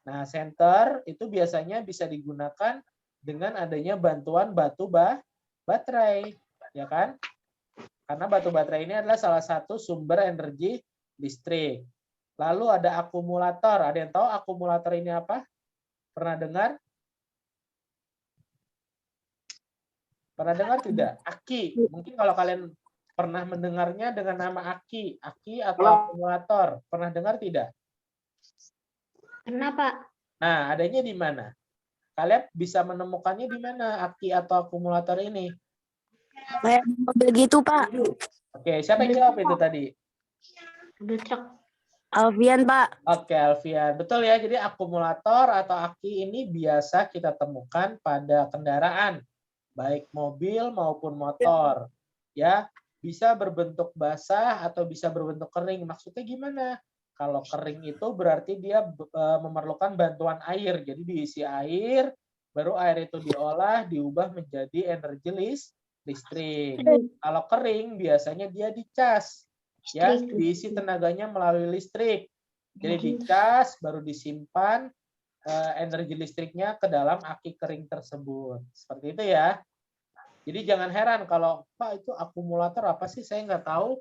Nah, senter itu biasanya bisa digunakan dengan adanya bantuan batu baterai. Ya kan? Karena batu baterai ini adalah salah satu sumber energi listrik. Lalu ada akumulator. Ada yang tahu akumulator ini apa? Pernah dengar? Pernah dengar tidak? Aki. Mungkin kalau kalian pernah mendengarnya dengan nama aki. Aki atau akumulator. Pernah dengar tidak? Pernah, Pak. Nah, adanya di mana? Kalian bisa menemukannya di mana aki atau akumulator ini? Kayak mobil gitu, Pak. Oke, siapa yang jawab itu tadi? Alfian, Pak. Oke, Alfian. Betul ya, jadi akumulator atau aki ini biasa kita temukan pada kendaraan, baik mobil maupun motor. Ya, bisa berbentuk basah atau bisa berbentuk kering. Maksudnya gimana? Kalau kering itu berarti dia memerlukan bantuan air. Jadi diisi air, baru air itu diolah, diubah menjadi energi listrik. Kalau kering biasanya dia dicas. Ya, diisi tenaganya melalui listrik. Jadi dicas, baru disimpan energi listriknya ke dalam aki kering tersebut. Seperti itu ya. Jadi jangan heran kalau, Pak, itu akumulator apa sih? Saya nggak tahu.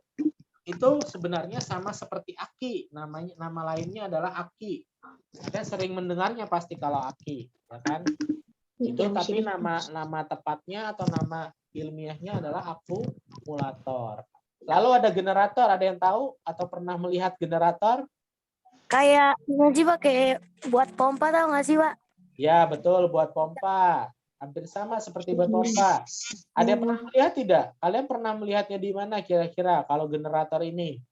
Itu sebenarnya sama seperti aki. Nama lainnya adalah aki. Saya sering mendengarnya pasti kalau aki, ya kan? Itu tapi nama tepatnya atau nama ilmiahnya adalah akumulator. Lalu ada generator, ada yang tahu atau pernah melihat generator? Kayak ini sih, Pak, kayak buat pompa, tahu nggak sih, Pak? Ya, betul, buat pompa. Hampir sama seperti bapak. Ada yang pernah melihat tidak? Kalian pernah melihatnya di mana kira-kira kalau generator ini?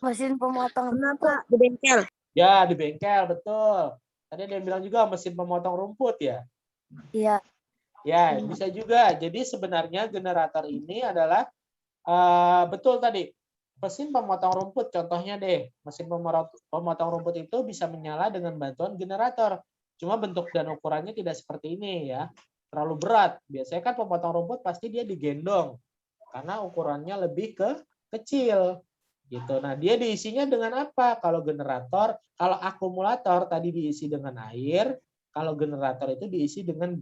Mesin pemotong rumput di bengkel. Ya, di bengkel, betul. Tadi ada yang bilang juga mesin pemotong rumput ya? Iya. Ya, bisa juga. Jadi sebenarnya generator ini adalah betul tadi. Mesin pemotong rumput, contohnya deh. Mesin pemotong rumput itu bisa menyala dengan bantuan generator. Cuma bentuk dan ukurannya tidak seperti ini ya. Terlalu berat. Biasanya kan pemotong rumput pasti dia digendong. Karena ukurannya lebih kecil. Gitu. Nah, dia diisinya dengan apa? Kalau generator, kalau akumulator tadi diisi dengan air, kalau generator itu diisi dengan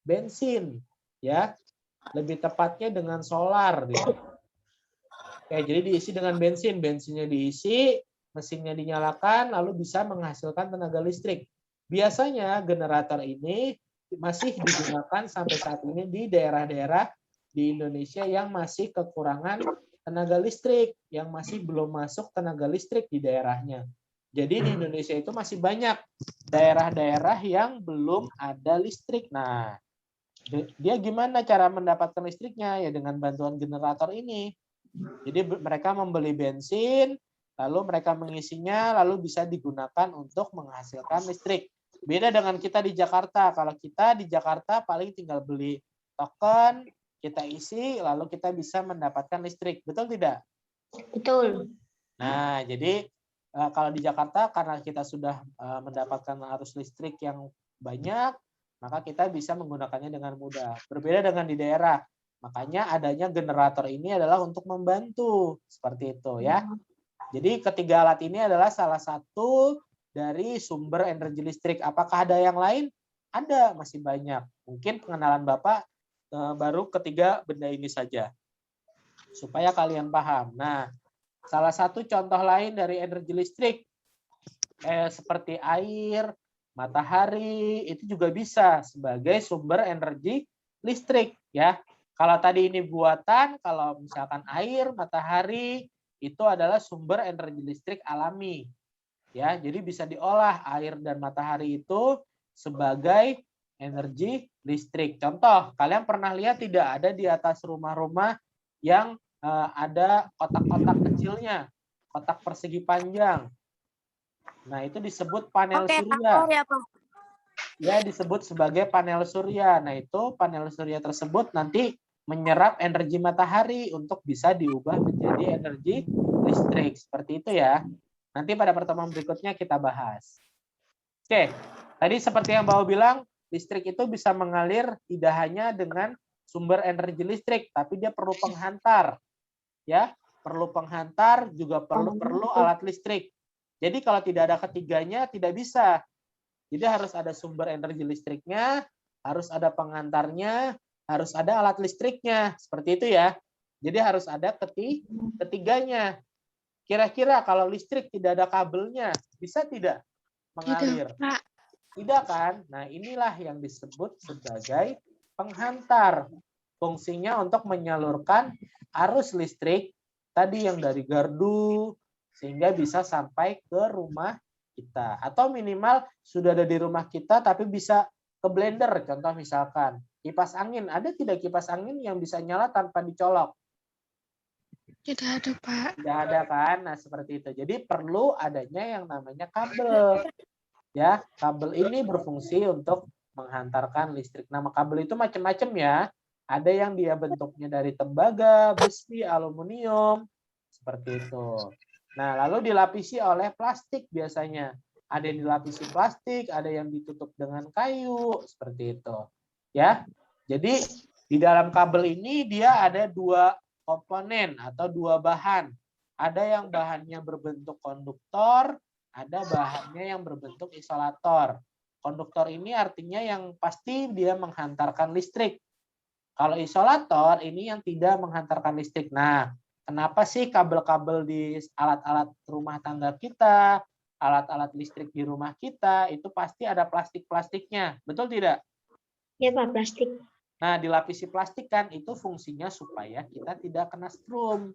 bensin, ya. Lebih tepatnya dengan solar gitu. Oke, jadi diisi dengan bensin, bensinnya diisi, mesinnya dinyalakan, lalu bisa menghasilkan tenaga listrik. Biasanya generator ini masih digunakan sampai saat ini di daerah-daerah di Indonesia yang masih kekurangan tenaga listrik, yang masih belum masuk tenaga listrik di daerahnya. Jadi di Indonesia itu masih banyak daerah-daerah yang belum ada listrik. Nah, dia gimana cara mendapatkan listriknya? Ya dengan bantuan generator ini. Jadi mereka membeli bensin, lalu mereka mengisinya, lalu bisa digunakan untuk menghasilkan listrik. Beda dengan kita di Jakarta. Kalau kita di Jakarta paling tinggal beli token, kita isi, lalu kita bisa mendapatkan listrik. Betul tidak? Betul. Nah, jadi kalau di Jakarta karena kita sudah mendapatkan arus listrik yang banyak, maka kita bisa menggunakannya dengan mudah. Berbeda dengan di daerah. Makanya adanya generator ini adalah untuk membantu. Seperti itu ya. Jadi ketiga alat ini adalah salah satu dari sumber energi listrik. Apakah ada yang lain? Ada, masih banyak. Mungkin pengenalan Bapak baru ketiga benda ini saja. Supaya kalian paham. Nah, salah satu contoh lain dari energi listrik seperti air, matahari, itu juga bisa sebagai sumber energi listrik ya. Kalau tadi ini buatan, kalau misalkan air, matahari, itu adalah sumber energi listrik alami. Ya, jadi bisa diolah air dan matahari itu sebagai energi listrik. Contoh, kalian pernah lihat tidak ada di atas rumah-rumah yang ada kotak-kotak kecilnya, kotak persegi panjang. Nah, itu disebut panel surya. Ya, Pak. Ya, disebut sebagai panel surya. Nah, itu panel surya tersebut nanti menyerap energi matahari untuk bisa diubah menjadi energi listrik. Seperti itu ya. Nanti pada pertemuan berikutnya kita bahas. Oke, tadi seperti yang Bapak bilang, listrik itu bisa mengalir tidak hanya dengan sumber energi listrik, tapi dia perlu penghantar. Ya, perlu penghantar, juga perlu alat listrik. Jadi kalau tidak ada ketiganya, tidak bisa. Jadi harus ada sumber energi listriknya, harus ada penghantarnya, harus ada alat listriknya. Seperti itu ya. Jadi harus ada ketiganya. Kira-kira kalau listrik tidak ada kabelnya, bisa tidak mengalir? Tidak, Pak. Tidak kan? Nah, inilah yang disebut sebagai penghantar. Fungsinya untuk menyalurkan arus listrik tadi yang dari gardu sehingga bisa sampai ke rumah kita. Atau minimal sudah ada di rumah kita tapi bisa ke blender. Contoh misalkan kipas angin. Ada tidak kipas angin yang bisa nyala tanpa dicolok? Tidak ada, Pak. Tidak ada kan? Nah, seperti itu. Jadi perlu adanya yang namanya kabel. Ya, kabel ini berfungsi untuk menghantarkan listrik. Nama kabel itu macam-macam ya. Ada yang dia bentuknya dari tembaga, besi, aluminium, seperti itu. Nah, lalu dilapisi oleh plastik biasanya. Ada yang dilapisi plastik, ada yang ditutup dengan kayu, seperti itu. Ya. Jadi di dalam kabel ini dia ada dua komponen atau dua bahan. Ada yang bahannya berbentuk konduktor, ada bahannya yang berbentuk isolator. Konduktor ini artinya yang pasti dia menghantarkan listrik. Kalau isolator ini yang tidak menghantarkan listrik. Nah, kenapa sih kabel-kabel di alat-alat rumah tangga kita, alat-alat listrik di rumah kita, itu pasti ada plastik-plastiknya. Betul tidak? Ya, Pak, plastik. Nah, dilapisi plastik kan itu fungsinya supaya kita tidak kena strum.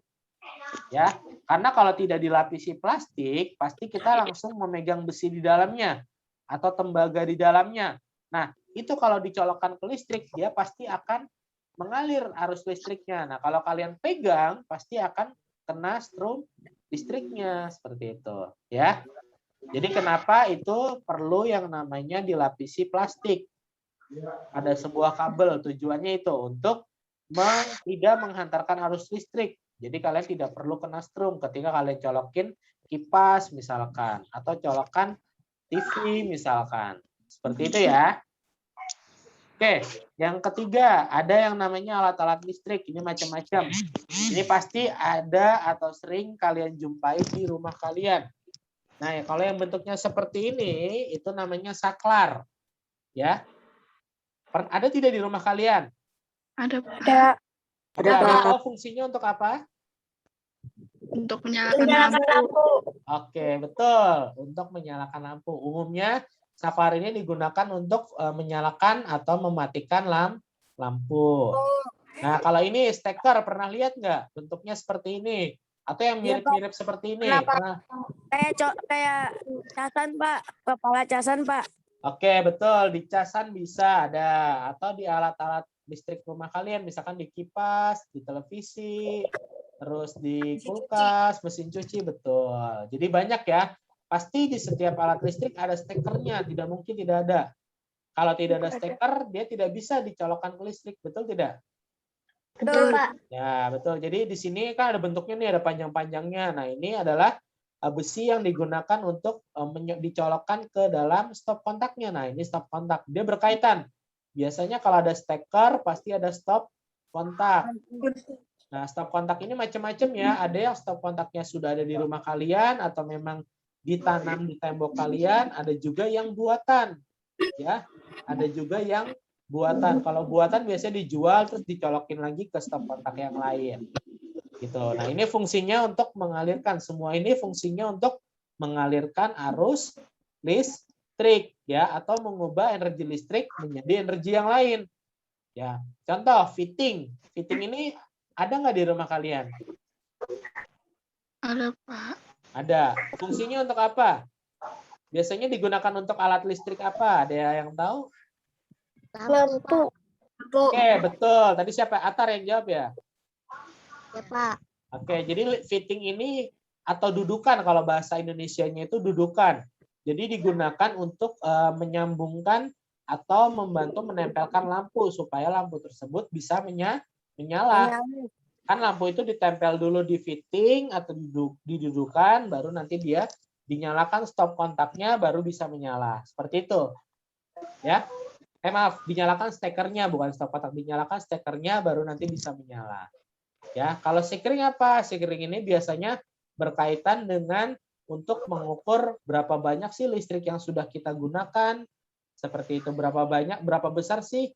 Ya, karena kalau tidak dilapisi plastik, pasti kita langsung memegang besi di dalamnya atau tembaga di dalamnya. Nah, itu kalau dicolokkan ke listrik, dia pasti akan mengalir arus listriknya. Nah, kalau kalian pegang, pasti akan kena strum listriknya, seperti itu. Ya. Jadi kenapa itu perlu yang namanya dilapisi plastik? Ada sebuah kabel, tujuannya itu untuk tidak menghantarkan arus listrik. Jadi kalian tidak perlu kena strum ketika kalian colokin kipas misalkan, atau colokan TV misalkan. Seperti itu ya. Oke, yang ketiga, ada yang namanya alat-alat listrik. Ini macam-macam. Ini pasti ada atau sering kalian jumpai di rumah kalian. Nah, ya, kalau yang bentuknya seperti ini, itu namanya saklar. Ya. Ada tidak di rumah kalian? Ada, Pak. Ada, Ada Pak. tahu fungsinya untuk apa? Untuk menyalakan lampu. Oke, betul. Untuk menyalakan lampu. Umumnya saklar ini digunakan untuk menyalakan atau mematikan lampu. Nah, kalau ini steker, pernah lihat nggak? Bentuknya seperti ini. Atau yang mirip-mirip seperti ini. Pernah? Kayak casan, Pak. Kepala casan, Pak. Oke, betul. Di casan bisa ada. Atau di alat-alat listrik rumah kalian. Misalkan di kipas, di televisi, terus di kulkas, mesin cuci, betul. Jadi banyak ya. Pasti di setiap alat listrik ada stekernya. Tidak mungkin tidak ada. Kalau tidak ada steker, dia tidak bisa dicolokkan ke listrik. Betul tidak? Betul, Pak. Ya, betul. Jadi di sini kan ada bentuknya nih, ada panjang-panjangnya. Nah, ini adalah besi yang digunakan untuk dicolokkan ke dalam stop kontaknya. Nah, ini stop kontak. Dia berkaitan. Biasanya kalau ada steker, pasti ada stop kontak. Nah, stop kontak ini macam-macam ya. Ada yang stop kontaknya sudah ada di rumah kalian atau memang ditanam di tembok kalian. Ada juga yang buatan. Ya, ada juga yang buatan. Kalau buatan biasanya dijual terus dicolokin lagi ke stop kontak yang lain. Gitu. Nah, ini fungsinya untuk mengalirkan. Semua ini fungsinya untuk mengalirkan arus listrik ya, atau mengubah energi listrik menjadi energi yang lain. Ya, contoh fitting. Fitting ini ada nggak di rumah kalian? Ada, Pak. Ada. Fungsinya untuk apa? Biasanya digunakan untuk alat listrik apa? Ada yang tahu? Lampu. Oke, betul. Tadi siapa? Atar yang jawab ya? Ya, Pak. Oke, jadi fitting ini atau dudukan, kalau bahasa Indonesianya itu dudukan. Jadi digunakan untuk menyambungkan atau membantu menempelkan lampu supaya lampu tersebut bisa menyala. Kan lampu itu ditempel dulu di fitting atau didudukan, baru nanti dia dinyalakan stop kontaknya, baru bisa menyala. Seperti itu. Ya. Maaf, dinyalakan stekernya, bukan stop kontak. Dinyalakan stekernya, baru nanti bisa menyala. Ya, kalau sekring apa? Sekring ini biasanya berkaitan dengan untuk mengukur berapa banyak sih listrik yang sudah kita gunakan. Seperti itu, berapa besar sih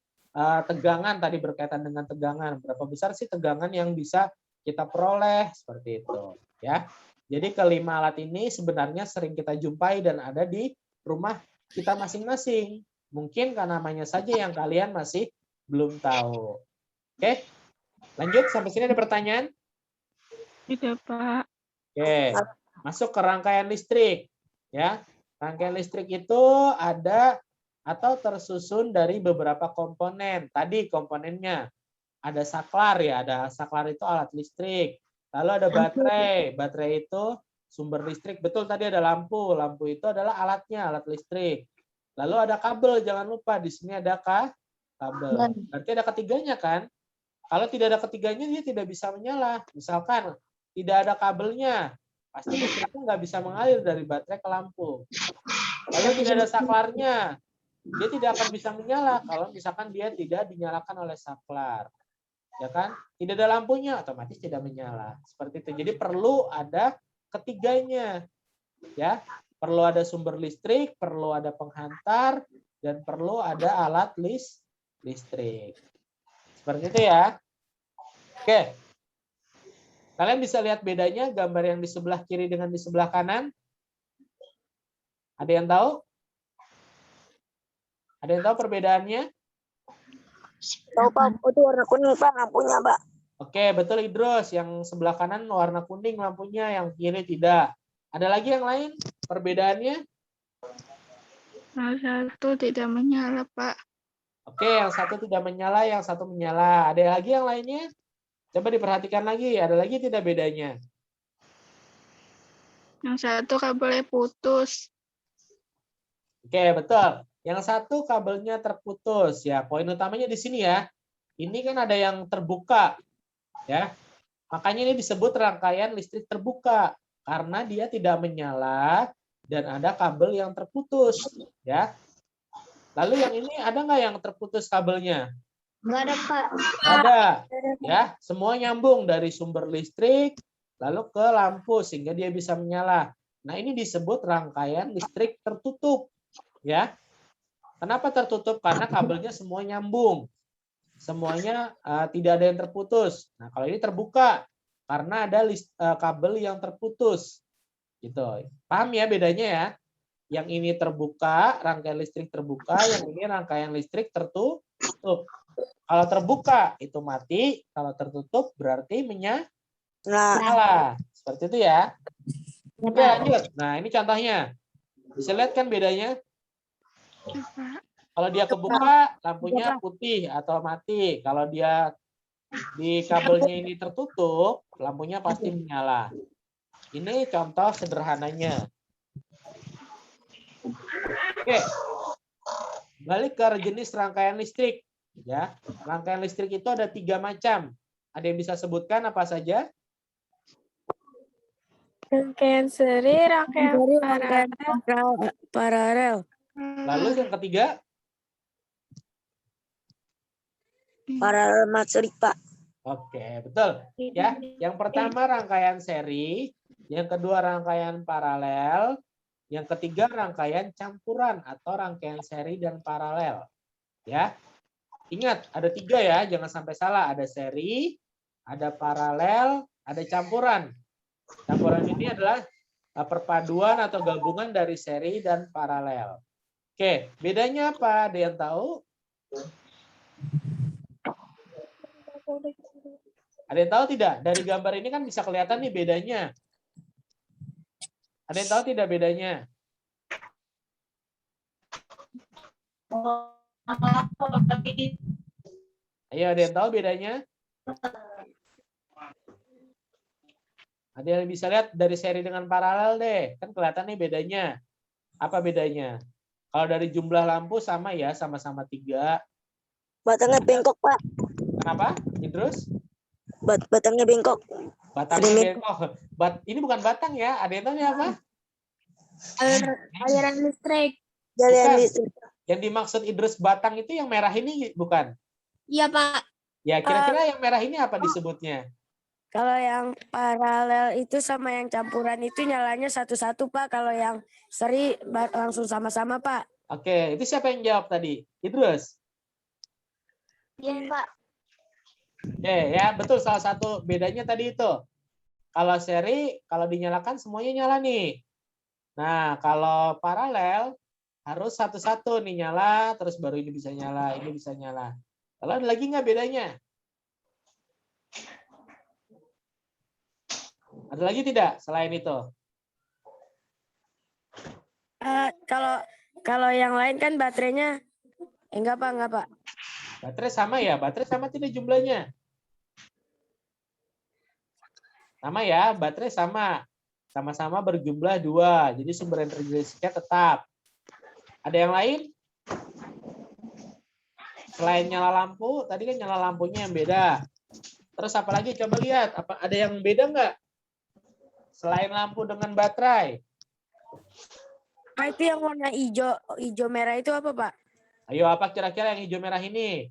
tegangan, tadi berkaitan dengan tegangan. Berapa besar sih tegangan yang bisa kita peroleh, seperti itu, ya. Jadi kelima alat ini sebenarnya sering kita jumpai dan ada di rumah kita masing-masing. Mungkin karena namanya saja yang kalian masih belum tahu. Oke? Lanjut, sampai sini ada pertanyaan? Tidak, Pak. Oke, masuk ke rangkaian listrik. Ya, rangkaian listrik itu ada atau tersusun dari beberapa komponen. Tadi komponennya ada saklar ya, ada saklar itu alat listrik. Lalu ada baterai, baterai itu sumber listrik. Betul, tadi ada lampu, lampu itu adalah alatnya, alat listrik. Lalu ada kabel, jangan lupa di sini ada kabel. Berarti ada ketiganya kan? Kalau tidak ada ketiganya, dia tidak bisa menyala. Misalkan tidak ada kabelnya, pasti listriknya nggak bisa mengalir dari baterai ke lampu. Lalu tidak ada saklarnya, dia tidak akan bisa menyala kalau misalkan dia tidak dinyalakan oleh saklar. Ya kan? Tidak ada lampunya, otomatis tidak menyala. Seperti itu. Jadi perlu ada ketiganya. Ya, perlu ada sumber listrik, perlu ada penghantar, dan perlu ada alat listrik. Seperti itu ya. Oke. Kalian bisa lihat bedanya gambar yang di sebelah kiri dengan di sebelah kanan? Ada yang tahu? Ada yang tahu perbedaannya? Tahu, Pak. Itu warna kuning, Pak, lampunya, Pak. Oke, betul Idros. Yang sebelah kanan warna kuning lampunya, yang kiri tidak. Ada lagi yang lain perbedaannya? satu tidak menyala, Pak. Oke, yang satu tidak menyala, yang satu menyala. Ada lagi yang lainnya? Coba diperhatikan lagi, ada lagi tidak bedanya? Yang satu kabelnya putus. Oke, betul. Yang satu kabelnya terputus. Ya, poin utamanya di sini ya. Ini kan ada yang terbuka. Ya. Makanya ini disebut rangkaian listrik terbuka karena dia tidak menyala dan ada kabel yang terputus, ya. Lalu yang ini ada nggak yang terputus kabelnya? Nggak ada, Pak. Ada, ya. Semua nyambung dari sumber listrik lalu ke lampu sehingga dia bisa menyala. Nah, ini disebut rangkaian listrik tertutup, ya. Kenapa tertutup? Karena kabelnya semua nyambung. Semuanya tidak ada yang terputus. Nah, kalau ini terbuka karena ada kabel yang terputus. Gitu. Paham ya bedanya ya? Yang ini terbuka, rangkaian listrik terbuka, yang ini rangkaian listrik tertutup. Kalau terbuka itu mati, kalau tertutup berarti menyala. Seperti itu ya. Oke, lanjut. Nah, ini contohnya. Bisa lihat kan bedanya? Kalau dia kebuka, lampunya putih atau mati. Kalau dia di kabelnya ini tertutup, lampunya pasti menyala. Ini contoh sederhananya. Oke. Balik ke jenis rangkaian listrik. Ya, rangkaian listrik itu ada 3 macam. Ada yang bisa sebutkan apa saja? Rangkaian seri, rangkaian Paralel. Lalu yang ketiga? Paralel matrik, Pak. Oke, betul. Ya, yang pertama rangkaian seri, yang kedua rangkaian paralel, yang ketiga rangkaian campuran atau rangkaian seri dan paralel. Ya, ingat ada 3 ya, jangan sampai salah. Ada seri, ada paralel, ada campuran. Campuran ini adalah perpaduan atau gabungan dari seri dan paralel. Oke, bedanya apa? Ada yang tahu? Ada yang tahu tidak? Dari gambar ini kan bisa kelihatan nih bedanya. Ada yang tahu tidak bedanya? Ayo, ada yang tahu bedanya? Ada yang bisa lihat dari seri dengan paralel deh. Kan kelihatan nih bedanya. Apa bedanya? Kalau dari jumlah lampu sama ya, sama-sama 3. Batangnya bengkok, Pak. Kenapa? Idrus? Batangnya bengkok. Batangnya bengkok. Ini bukan batang ya. Ada yang tahu ini apa? aliran listrik. Jalan Bukan. listrik. Yang dimaksud Idrus batang itu yang merah ini bukan? Iya, Pak. Ya, kira-kira yang merah ini apa disebutnya? Kalau yang paralel itu sama yang campuran itu nyalanya satu-satu, Pak. Kalau yang seri langsung sama-sama, Pak. Oke, itu siapa yang jawab tadi? Idrus? Iya, Pak. Oke, ya betul, salah satu bedanya tadi itu. Kalau seri, kalau dinyalakan semuanya nyala nih. Nah, kalau paralel harus satu-satu nih nyala, terus baru ini bisa nyala, ini bisa nyala. Kalau ada lagi nggak bedanya? Ada lagi tidak selain itu? Kalau yang lain kan baterainya enggak, Pak. Baterai sama ya? Baterai sama tidak jumlahnya? Sama ya, baterai sama. Sama-sama berjumlah 2. Jadi sumber energi listriknya tetap. Ada yang lain? Selain nyala lampu, tadi kan nyala lampunya yang beda. Terus apa lagi? Coba lihat. Apa ada yang beda nggak? Selain lampu dengan baterai. Nah, itu yang warna hijau merah itu apa, Pak? Ayo, apa kira-kira yang hijau merah ini?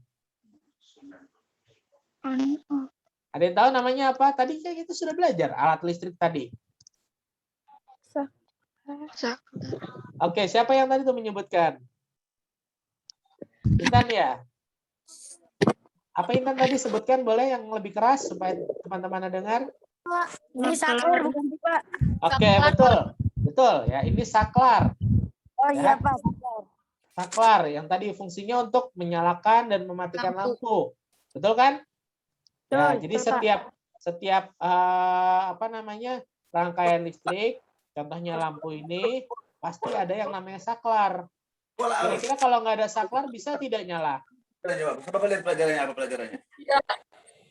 Ada yang tahu namanya apa? Tadi kayak gitu sudah belajar alat listrik tadi. Oke, siapa yang tadi tuh menyebutkan? Intan ya? Apa Intan tadi sebutkan, boleh yang lebih keras supaya teman-teman dengar? Ini saklar bukan, Pak? Oke, betul. Betul ya, ini saklar. Oh Ya. iya, Pak. Saklar. Saklar yang tadi fungsinya untuk menyalakan dan mematikan lampu. Betul kan? Ya, jadi setiap rangkaian listrik, contohnya lampu ini pasti ada yang namanya saklar. Kira-kira kalau nggak ada saklar bisa tidak nyala? Apa lihat pelajarannya? Apa pelajarannya?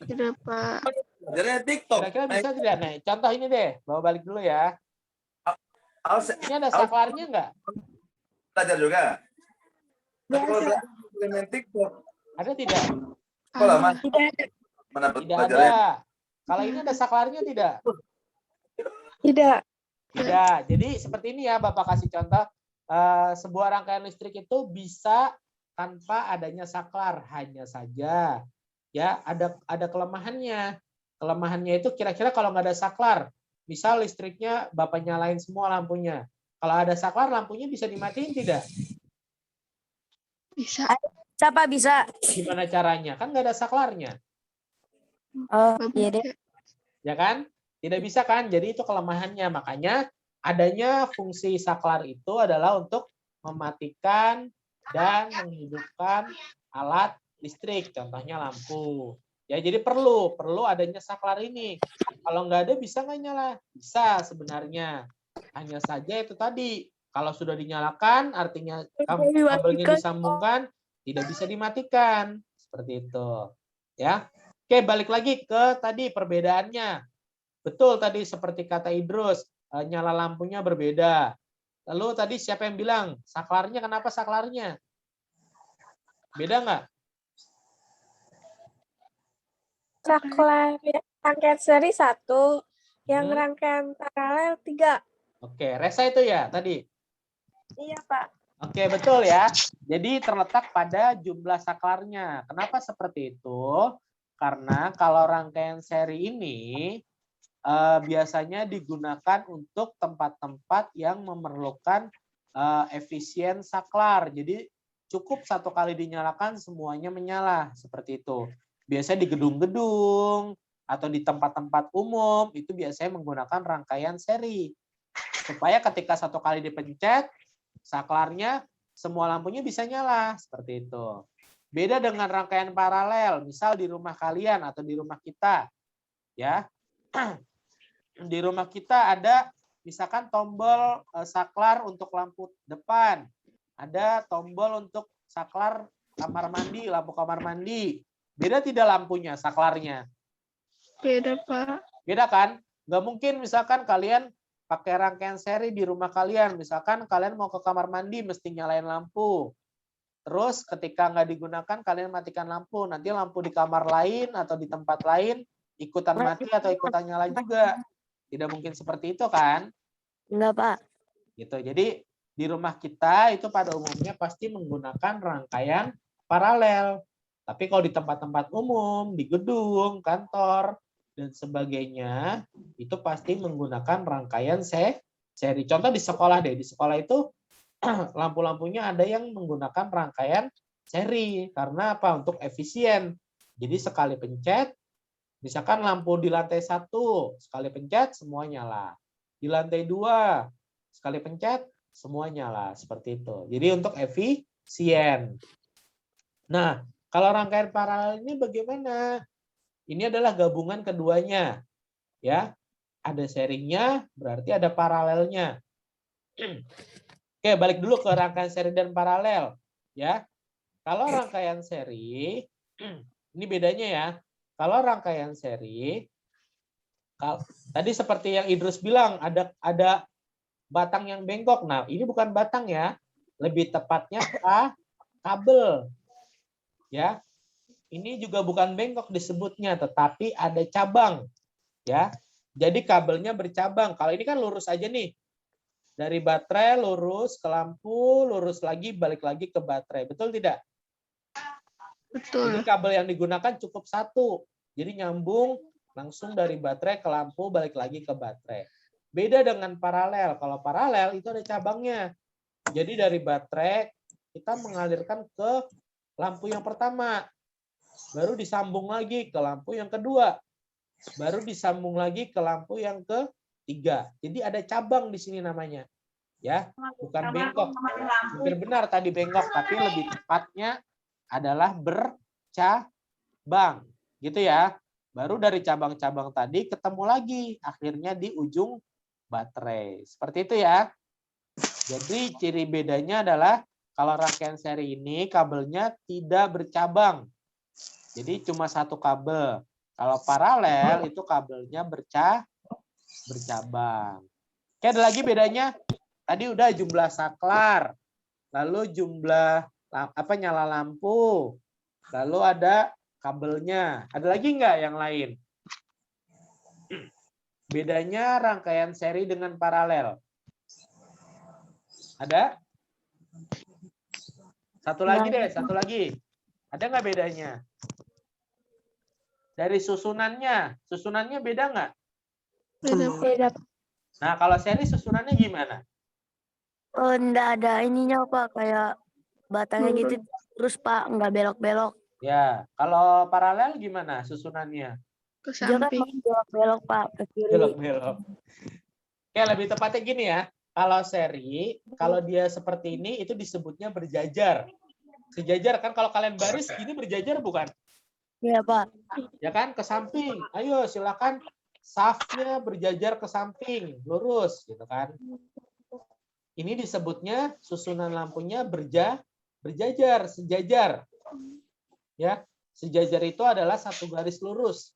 Tidak, Pak. Pelajarannya TikTok. Kira-kira bisa tidak? Nah, contoh ini deh, bawa balik dulu ya. Ini ada saklarnya nggak? Belajar juga. Tapi kalau belajar main TikTok, Ada tidak? kok lama? Mana Tidak pelajarannya? ada. Kalau ini ada saklarnya tidak? Tidak. Tidak. Jadi seperti ini ya, Bapak kasih contoh. Sebuah rangkaian listrik itu bisa tanpa adanya saklar, hanya saja ya ada kelemahannya. Kelemahannya itu kira-kira kalau nggak ada saklar, misal listriknya Bapak nyalain semua lampunya. Kalau ada saklar, lampunya bisa dimatiin tidak? Bisa. Siapa bisa? Gimana caranya? Kan nggak ada saklarnya, Oh, Nggak iya deh. bisa. ya kan? Tidak bisa kan? Jadi itu kelemahannya. Makanya adanya fungsi saklar itu adalah untuk mematikan dan menghidupkan alat listrik, contohnya lampu. Ya, jadi perlu adanya saklar ini. Kalau nggak ada bisa nggak nyala? Bisa sebenarnya. Hanya saja itu tadi, kalau sudah dinyalakan artinya kabelnya disambungkan, tidak bisa dimatikan. Seperti itu. Ya. Oke, balik lagi ke tadi perbedaannya. Betul tadi seperti kata Idrus, nyala lampunya berbeda. Lalu tadi siapa yang bilang? Saklarnya, kenapa saklarnya? Beda nggak? Saklar rangkaian seri 1, yang rangkaian paralel 3. Oke, Resa itu ya tadi? Iya, Pak. Oke, betul ya. Jadi terletak pada jumlah saklarnya. Kenapa seperti itu? Karena kalau rangkaian seri ini biasanya digunakan untuk tempat-tempat yang memerlukan efisien saklar. Jadi cukup satu kali dinyalakan semuanya menyala, seperti itu. Biasanya di gedung-gedung atau di tempat-tempat umum itu biasanya menggunakan rangkaian seri. Supaya ketika satu kali dipencet, saklarnya semua lampunya bisa nyala, seperti itu. Beda dengan rangkaian paralel, misal di rumah kalian atau di rumah kita. Ya. Di rumah kita ada misalkan tombol saklar untuk lampu depan. Ada tombol untuk saklar kamar mandi, lampu kamar mandi. Beda tidak lampunya, saklarnya? Beda, Pak. Beda kan? Nggak mungkin misalkan kalian pakai rangkaian seri di rumah kalian. Misalkan kalian mau ke kamar mandi mesti nyalain lampu. Terus ketika nggak digunakan kalian matikan lampu. Nanti lampu di kamar lain atau di tempat lain ikutan mati atau ikutan nyala juga. Tidak mungkin seperti itu kan? Enggak, Pak. Gitu. Jadi di rumah kita itu pada umumnya pasti menggunakan rangkaian paralel. Tapi kalau di tempat-tempat umum, di gedung, kantor, dan sebagainya, itu pasti menggunakan rangkaian seri. Contoh di sekolah deh. Di sekolah itu lampu-lampunya ada yang menggunakan rangkaian seri. Karena apa? Untuk efisien. Jadi sekali pencet, misalkan lampu di lantai 1, sekali pencet, semua nyala. Di lantai 2, sekali pencet, semua nyala. Seperti itu. Jadi untuk efisien. Nah, kalau rangkaian paralel ini bagaimana? Ini adalah gabungan keduanya. Ya, ada serinya, berarti ada paralelnya. Oke, balik dulu ke rangkaian seri dan paralel. Ya, kalau rangkaian seri, ini bedanya ya. Kalau rangkaian seri, tadi seperti yang Idrus bilang, ada batang yang bengkok. Nah, ini bukan batang ya, lebih tepatnya kabel. Ya, ini juga bukan bengkok disebutnya, tetapi ada cabang. Ya, jadi kabelnya bercabang. Kalau ini kan lurus aja nih, dari baterai lurus ke lampu, lurus lagi, balik lagi ke baterai. Betul tidak? Betul. Jadi kabel yang digunakan cukup satu. Jadi nyambung langsung dari baterai ke lampu, balik lagi ke baterai. Beda dengan paralel. Kalau paralel itu ada cabangnya. Jadi dari baterai kita mengalirkan ke lampu yang pertama. Baru disambung lagi ke lampu yang kedua. Baru disambung lagi ke lampu yang ketiga. Jadi ada cabang di sini namanya. Ya, bukan bengkok. Hampir benar tadi bengkok, tapi lebih tepatnya adalah bercabang. Gitu ya. Baru dari cabang-cabang tadi ketemu lagi akhirnya di ujung baterai. Seperti itu ya. Jadi ciri bedanya adalah Kalau rangkaian seri ini kabelnya tidak bercabang. Jadi cuma satu kabel. Kalau paralel itu kabelnya bercabang. Oke, ada lagi bedanya? Tadi udah jumlah saklar, lalu jumlah nyala lampu, lalu ada kabelnya. Ada lagi nggak yang lain? Bedanya rangkaian seri dengan paralel. Ada? Satu lagi deh, satu lagi. Ada nggak bedanya? Dari susunannya beda nggak? Beda. Nah, kalau seri susunannya gimana? Oh, enggak ada ininya Pak, kayak batangnya gitu terus Pak, nggak belok-belok. Ya, kalau paralel gimana susunannya? Ke Dia kan samping. belok-belok Pak ke kiri. Belok-belok. Oke, lebih tepatnya gini ya. Kalau seri, kalau dia seperti ini itu disebutnya berjajar. Sejajar kan, kalau kalian baris ini berjajar bukan? Iya Pak. Ya kan, ke samping. Ayo silakan safnya berjajar ke samping, lurus gitu kan. Ini disebutnya susunan lampunya berjajar, sejajar. Ya, sejajar itu adalah satu garis lurus.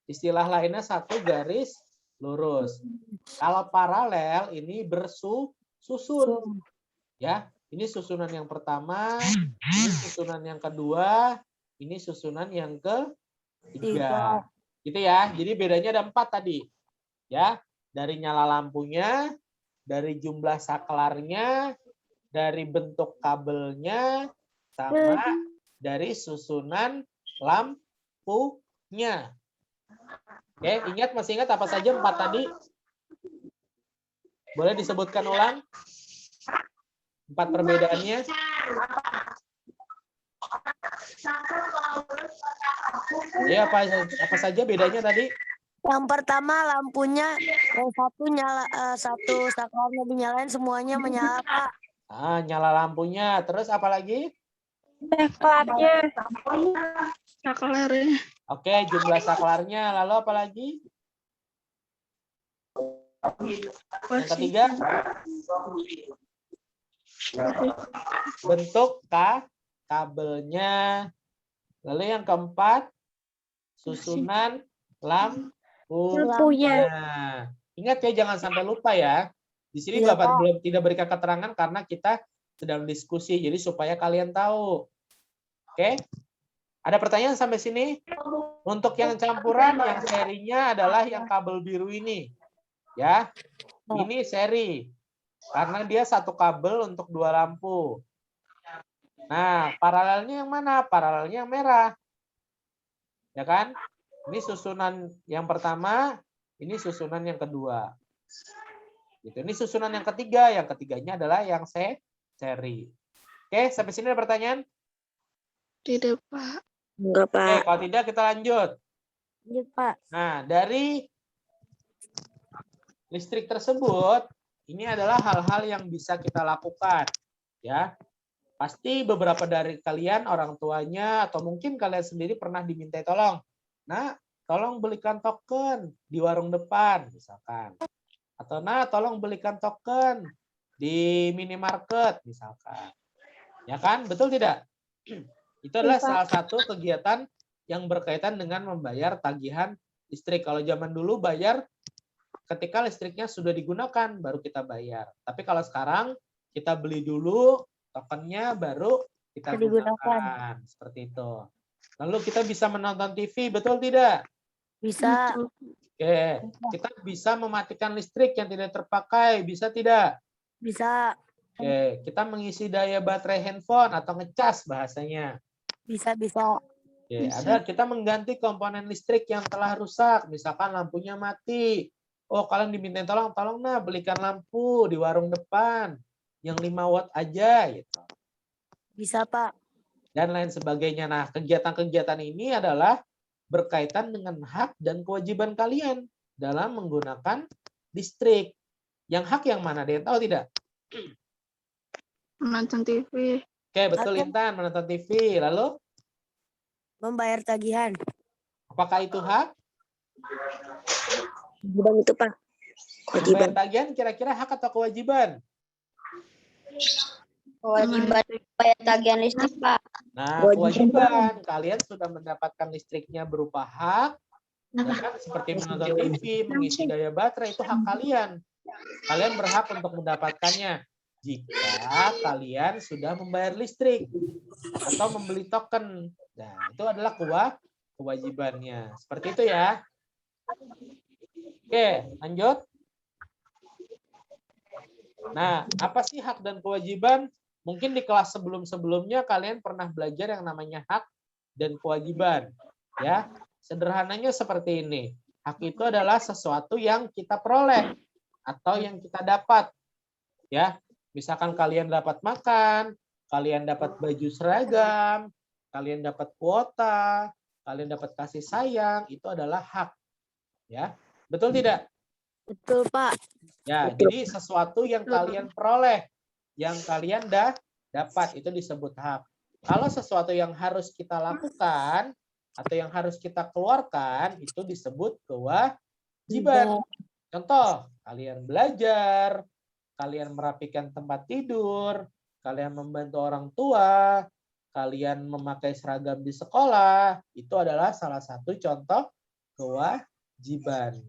Istilah lainnya satu garis lurus. Kalau paralel ini bersusun. Ya, ini susunan yang pertama, ini susunan yang kedua, ini susunan yang ketiga. Gitu ya. Jadi bedanya ada 4 tadi. Ya, dari nyala lampunya, dari jumlah saklarnya, dari bentuk kabelnya, sama dari susunan lampunya. Oke, masih ingat apa saja 4 tadi? Boleh disebutkan ulang? 4 perbedaannya? Ya, apa saja bedanya tadi? Yang pertama lampunya yang satu nyala, satu saklarnya dinyalain semuanya menyala Pak. Ah, nyala lampunya. Terus apa lagi? Saklarnya. Saklarnya. Oke, jumlah saklarnya. Lalu apa lagi? Yang ketiga? Bentuk kabelnya. Lalu yang keempat? Susunan lampunya. Ingat ya, jangan sampai lupa ya. Di sini Iya, Bapak Pak. belum tidak berikan keterangan karena kita sedang diskusi. Jadi supaya kalian tahu. Oke? Ada pertanyaan sampai sini? Untuk yang campuran, yang serinya adalah yang kabel biru ini. Ya. Ini seri. Karena dia satu kabel untuk 2 lampu. Nah, paralelnya yang mana? Paralelnya yang merah. Ya kan? Ini susunan yang pertama, ini susunan yang kedua. Gitu. Ini susunan yang ketiga, yang ketiganya adalah yang seri. Oke, sampai sini ada pertanyaan? Tidak, Pak. Enggak, Oke, Pak. kalau tidak kita lanjut. Iya Pak. Nah, dari listrik tersebut, ini adalah hal-hal yang bisa kita lakukan. Ya, pasti beberapa dari kalian, orang tuanya, atau mungkin kalian sendiri pernah dimintai tolong. Nah, tolong belikan token di warung depan, misalkan. Atau tolong belikan token di minimarket, misalkan. Ya kan? Betul tidak? Itu adalah salah satu kegiatan yang berkaitan dengan membayar tagihan listrik. Kalau zaman dulu bayar ketika listriknya sudah digunakan, baru kita bayar. Tapi kalau sekarang, kita beli dulu tokennya, baru kita gunakan. Seperti itu. Lalu kita bisa menonton TV, betul tidak? Bisa. Oke, kita bisa mematikan listrik yang tidak terpakai, bisa tidak? Bisa. Oke, kita mengisi daya baterai handphone atau ngecas bahasanya. Bisa. Oke, ada kita mengganti komponen listrik yang telah rusak, misalkan lampunya mati. Oh, kalian diminta tolong belikan lampu di warung depan yang 5 watt aja gitu. Bisa, Pak. Dan lain sebagainya. Nah, kegiatan-kegiatan ini adalah berkaitan dengan hak dan kewajiban kalian dalam menggunakan listrik. Yang hak yang mana? Dia tahu tidak? Menonton TV. Oke, betul Intan, menonton TV. Lalu? Membayar tagihan. Apakah itu hak? Kewajiban itu, Pak. Kewajiban. Membayar tagihan kira-kira hak atau kewajiban? Kewajiban bayar tagihan listrik, Pak. Nah, kewajiban kalian sudah mendapatkan listriknya berupa hak, ya kan? Seperti menonton TV, mengisi daya baterai, itu hak kalian. Kalian berhak untuk mendapatkannya jika kalian sudah membayar listrik atau membeli token. Nah, itu adalah kewajibannya. Seperti itu ya. Oke, lanjut. Nah, apa sih hak dan kewajiban? Mungkin di kelas sebelum-sebelumnya kalian pernah belajar yang namanya hak dan kewajiban. Ya, sederhananya seperti ini. Hak itu adalah sesuatu yang kita peroleh atau yang kita dapat. Ya, misalkan kalian dapat makan, kalian dapat baju seragam, kalian dapat kuota, kalian dapat kasih sayang, itu adalah hak. Ya, betul tidak? Betul, Pak. Ya, jadi sesuatu yang kalian peroleh, yang kalian dapat, itu disebut hak. Kalau sesuatu yang harus kita lakukan atau yang harus kita keluarkan, itu disebut kewajiban. Contoh, kalian belajar, kalian merapikan tempat tidur, kalian membantu orang tua, kalian memakai seragam di sekolah, itu adalah salah satu contoh kewajiban.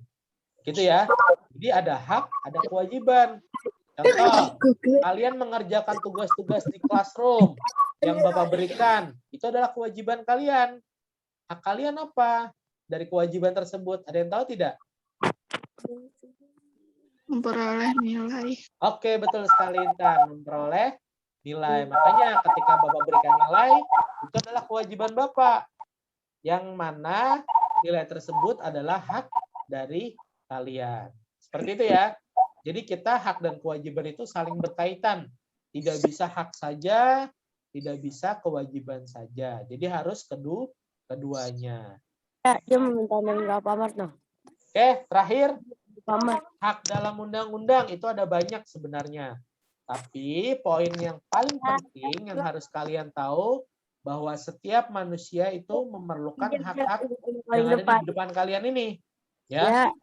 Gitu ya. Jadi ada hak, ada kewajiban. Contoh, kalian mengerjakan tugas-tugas di classroom yang Bapak berikan, itu adalah kewajiban kalian. Hak kalian apa dari kewajiban tersebut? Ada yang tahu tidak? Memperoleh nilai. Oke, betul sekali Intan, memperoleh nilai. Makanya ketika Bapak berikan nilai, itu adalah kewajiban Bapak. Yang mana nilai tersebut adalah hak dari kalian. Seperti itu ya. Jadi kita hak dan kewajiban itu saling berkaitan. Tidak bisa hak saja, tidak bisa kewajiban saja. Jadi harus keduanya. Ya, dia meminta Pak Marno. Oke, terakhir. Paman. Hak dalam undang-undang itu ada banyak sebenarnya. Tapi poin yang paling penting yang harus kalian tahu bahwa setiap manusia itu memerlukan hak-hak yang ada di depan kalian ini. Ya.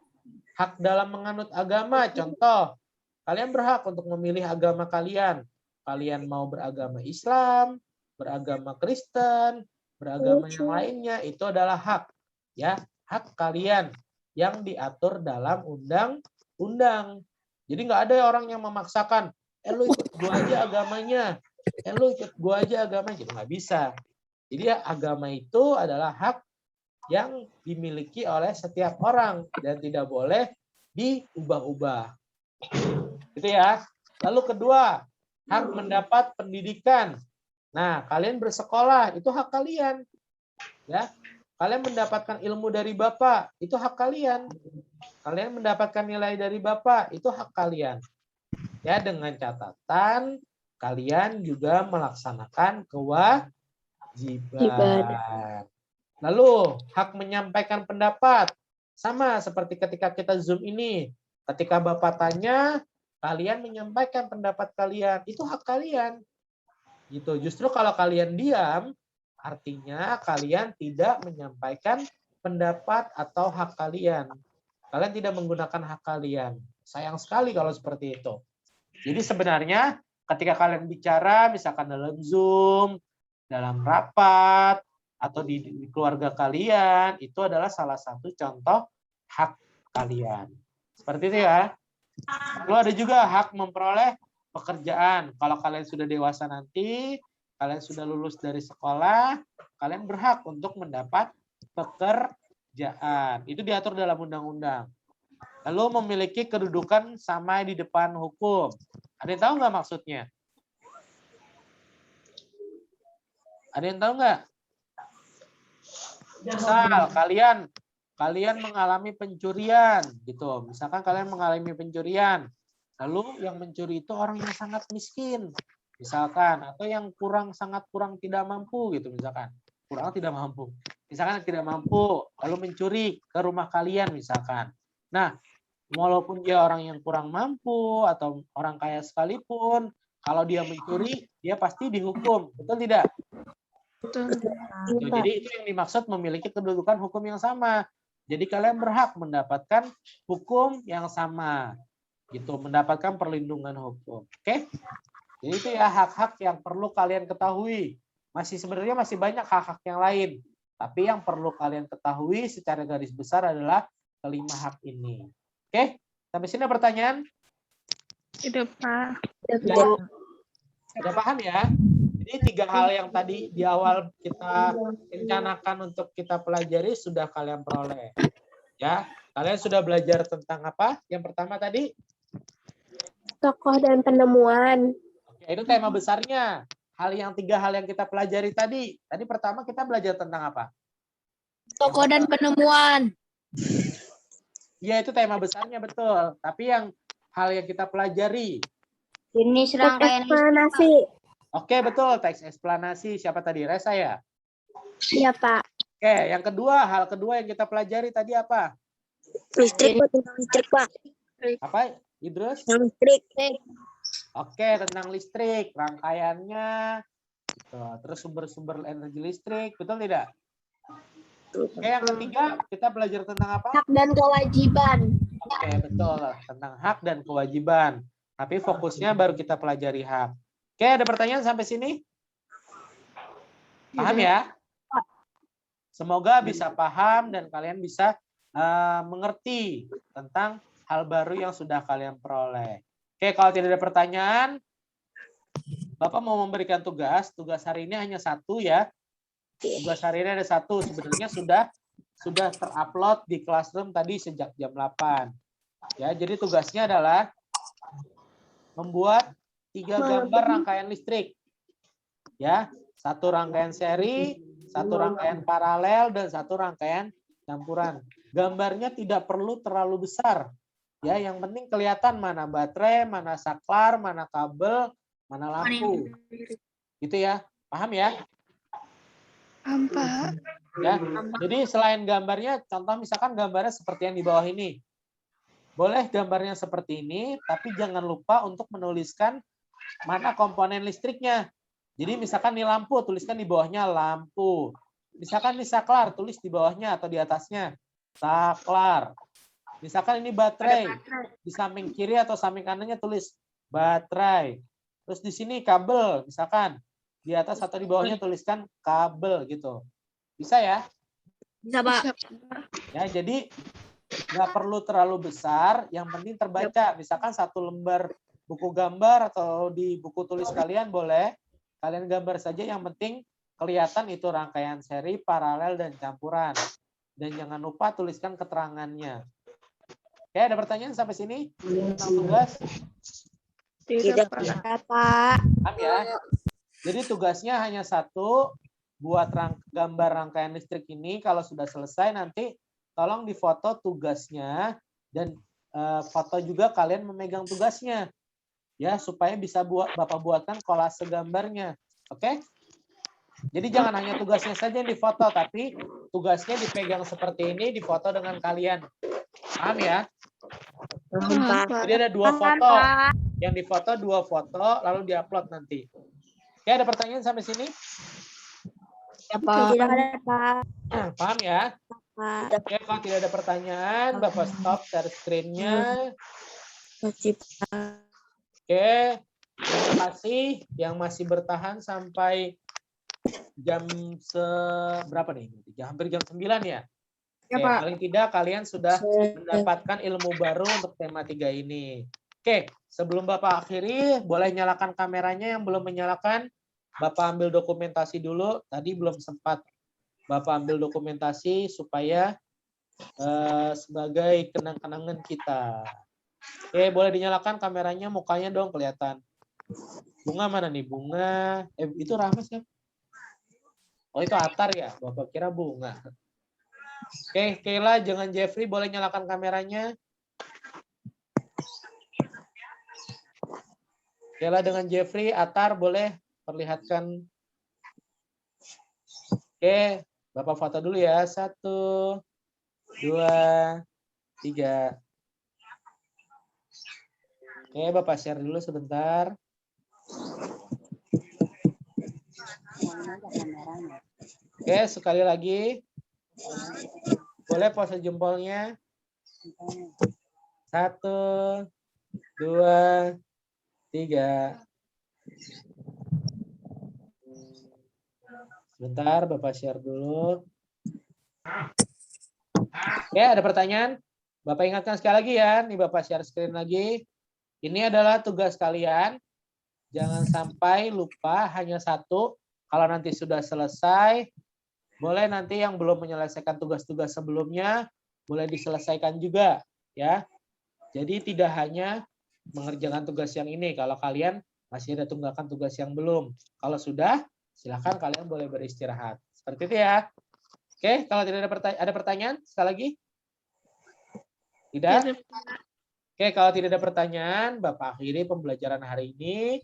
Hak dalam menganut agama, contoh, kalian berhak untuk memilih agama kalian. Kalian mau beragama Islam, beragama Kristen, beragama yang lainnya, itu adalah hak. Ya, hak kalian yang diatur dalam undang-undang. Jadi nggak ada orang yang memaksakan, lu ikut gua aja agamanya, lu ikut gua aja agamanya, gitu nggak bisa. Jadi agama itu adalah hak yang dimiliki oleh setiap orang dan tidak boleh diubah-ubah. Gitu ya. Lalu kedua, hak mendapat pendidikan. Nah, kalian bersekolah, itu hak kalian. Ya. Kalian mendapatkan ilmu dari Bapak, itu hak kalian. Kalian mendapatkan nilai dari Bapak, itu hak kalian. Ya, dengan catatan kalian juga melaksanakan kewajiban. Lalu, hak menyampaikan pendapat. Sama seperti ketika kita Zoom ini. Ketika Bapak tanya, kalian menyampaikan pendapat kalian. Itu hak kalian. Gitu. Justru kalau kalian diam, artinya kalian tidak menyampaikan pendapat atau hak kalian. Kalian tidak menggunakan hak kalian. Sayang sekali kalau seperti itu. Jadi sebenarnya ketika kalian bicara, misalkan dalam Zoom, dalam rapat, atau di keluarga kalian, itu adalah salah satu contoh hak kalian. Seperti itu ya. Lalu ada juga hak memperoleh pekerjaan. Kalau kalian sudah dewasa nanti, kalian sudah lulus dari sekolah, kalian berhak untuk mendapat pekerjaan. Itu diatur dalam undang-undang. Lalu memiliki kedudukan sama di depan hukum. Ada yang tahu nggak maksudnya? Ada yang tahu nggak? Misal kalian mengalami pencurian gitu. Misalkan kalian mengalami pencurian. Lalu yang mencuri itu orang yang sangat miskin. Misalkan atau yang sangat kurang tidak mampu gitu misalkan. Kurang tidak mampu. Misalkan tidak mampu lalu mencuri ke rumah kalian misalkan. Nah, walaupun dia orang yang kurang mampu atau orang kaya sekalipun, kalau dia mencuri, dia pasti dihukum. Betul tidak? Betul. Jadi itu yang dimaksud memiliki kedudukan hukum yang sama. Jadi kalian berhak mendapatkan hukum yang sama. Gitu, mendapatkan perlindungan hukum. Oke? Jadi itu ya hak-hak yang perlu kalian ketahui. Sebenarnya masih banyak hak-hak yang lain. Tapi yang perlu kalian ketahui secara garis besar adalah kelima hak ini. Oke, sampai sini ada pertanyaan? Tidak, Pak. Sudah paham ya? Jadi 3 hal yang tadi di awal kita rencanakan untuk kita pelajari sudah kalian peroleh. Ya, kalian sudah belajar tentang apa? Yang pertama tadi? Tokoh dan penemuan. Oke, itu tema besarnya. 3 hal yang kita pelajari tadi. Tadi pertama kita belajar tentang apa? Tokoh dan penemuan. Iya, itu tema besarnya betul. Tapi hal yang kita pelajari. Jenis rangkaian Eksplanasi. Oke, betul. Teks eksplanasi. Siapa tadi? Resa ya? Iya, Pak. Oke, hal kedua yang kita pelajari tadi apa? Listrik, Pak. Tentang listrik, Pak. Apa, Idrus? Tentang listrik. Oke, tentang listrik. Rangkaiannya. Tuh, terus sumber-sumber energi listrik. Betul tidak? Oke, yang ketiga, kita belajar tentang apa? Hak dan kewajiban. Oke, betul. Tentang hak dan kewajiban. Tapi fokusnya baru kita pelajari hak. Oke, ada pertanyaan sampai sini? Paham ya? Semoga bisa paham dan kalian bisa mengerti tentang hal baru yang sudah kalian peroleh. Oke, kalau tidak ada pertanyaan, Bapak mau memberikan tugas. Tugas hari ini hanya 1 ya. Tugas hari ini ada 1. Sebenarnya sudah terupload di Classroom tadi sejak jam 8. Ya, jadi tugasnya adalah membuat 3 gambar rangkaian listrik. Ya, 1 rangkaian seri, 1 rangkaian paralel, dan 1 rangkaian campuran. Gambarnya tidak perlu terlalu besar. Ya, yang penting kelihatan mana baterai, mana saklar, mana kabel, mana lampu. Gitu ya. Paham ya? Paham, Pak. Ya. Jadi selain gambarnya, contoh misalkan gambarnya seperti yang di bawah ini. Boleh gambarnya seperti ini, tapi jangan lupa untuk menuliskan mana komponen listriknya. Jadi misalkan di lampu, tuliskan di bawahnya lampu. Misalkan di saklar, tulis di bawahnya atau di atasnya saklar. Misalkan ini baterai, di samping kiri atau samping kanannya tulis baterai. Terus di sini kabel, misalkan di atas atau di bawahnya tuliskan kabel gitu. Bisa ya? Bisa, Pak. Ya, jadi nggak perlu terlalu besar, yang penting terbaca. Misalkan 1 lembar buku gambar atau di buku tulis kalian boleh, kalian gambar saja, yang penting kelihatan itu rangkaian seri, paralel, dan campuran. Dan jangan lupa tuliskan keterangannya. Oke, ada pertanyaan sampai sini? Tentang tugas? Tidak, Pak. Pak. Paham ya? Jadi tugasnya hanya 1, buat gambar rangkaian listrik ini. Kalau sudah selesai nanti tolong difoto tugasnya dan foto juga kalian memegang tugasnya. Ya, supaya bisa Bapak buatkan kolase gambarnya. Oke? Jadi jangan hanya tugasnya saja yang difoto, tapi tugasnya dipegang seperti ini, difoto dengan kalian. Paham ya? Paham, Pak. Jadi ada 2 foto. Yang difoto 2 foto, lalu diupload nanti. Oke, ada pertanyaan sampai sini? Tidak ada, Pak. Paham ya? Oke, kalau tidak ada pertanyaan, Bapak stop share screen-nya. Oke, terima kasih yang masih bertahan sampai jam berapa nih? Hampir jam 9 ya? Oke, paling tidak kalian sudah mendapatkan ilmu baru untuk tema 3 ini. Oke, sebelum Bapak akhiri, boleh nyalakan kameranya yang belum menyalakan. Bapak ambil dokumentasi dulu. Tadi belum sempat Bapak ambil dokumentasi supaya sebagai kenang-kenangan kita. Oke, boleh dinyalakan kameranya, mukanya dong kelihatan. Bunga mana nih? Bunga. Itu Rahmas kan? Oh, itu Atar ya? Bapak kira Bunga. Oke, Kayla, jangan Jeffrey, boleh nyalakan kameranya. Kayla dengan Jeffrey, Atar boleh perlihatkan. Oke, Bapak foto dulu ya. 1, 2, 3. Oke, Bapak share dulu sebentar. Oke, sekali lagi. Boleh pose jempolnya. 1, 2, 3. Sebentar, Bapak share dulu. Oke, ada pertanyaan? Bapak ingatkan sekali lagi ya, nih Bapak share screen lagi. Ini adalah tugas kalian. Jangan sampai lupa hanya satu. Kalau nanti sudah selesai, boleh nanti yang belum menyelesaikan tugas-tugas sebelumnya, boleh diselesaikan juga. Ya. Jadi tidak hanya mengerjakan tugas yang ini. Kalau kalian masih ada tunggakan tugas yang belum. Kalau sudah, silakan kalian boleh beristirahat. Seperti itu ya. Oke, kalau tidak ada pertanyaan, sekali lagi. Tidak? Oke, kalau tidak ada pertanyaan, Bapak akhiri pembelajaran hari ini.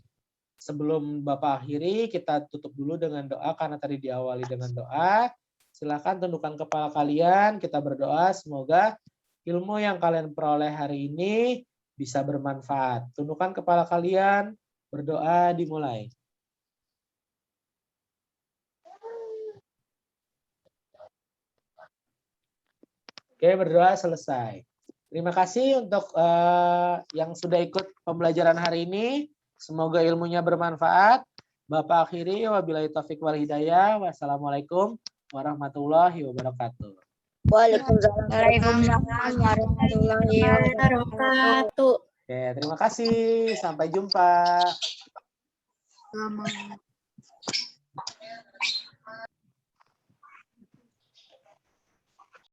Sebelum Bapak akhiri, kita tutup dulu dengan doa, karena tadi diawali dengan doa. Silakan tundukkan kepala kalian, kita berdoa, semoga ilmu yang kalian peroleh hari ini bisa bermanfaat. Tundukkan kepala kalian, berdoa, dimulai. Oke, berdoa selesai. Terima kasih untuk yang sudah ikut pembelajaran hari ini. Semoga ilmunya bermanfaat. Bapak akhiri, wabillahi taufiq wal hidayah. Wassalamualaikum warahmatullahi wabarakatuh. Waalaikumsalam. Waalaikumsalam warahmatullahi wabarakatuh. Oke, terima kasih. Sampai jumpa.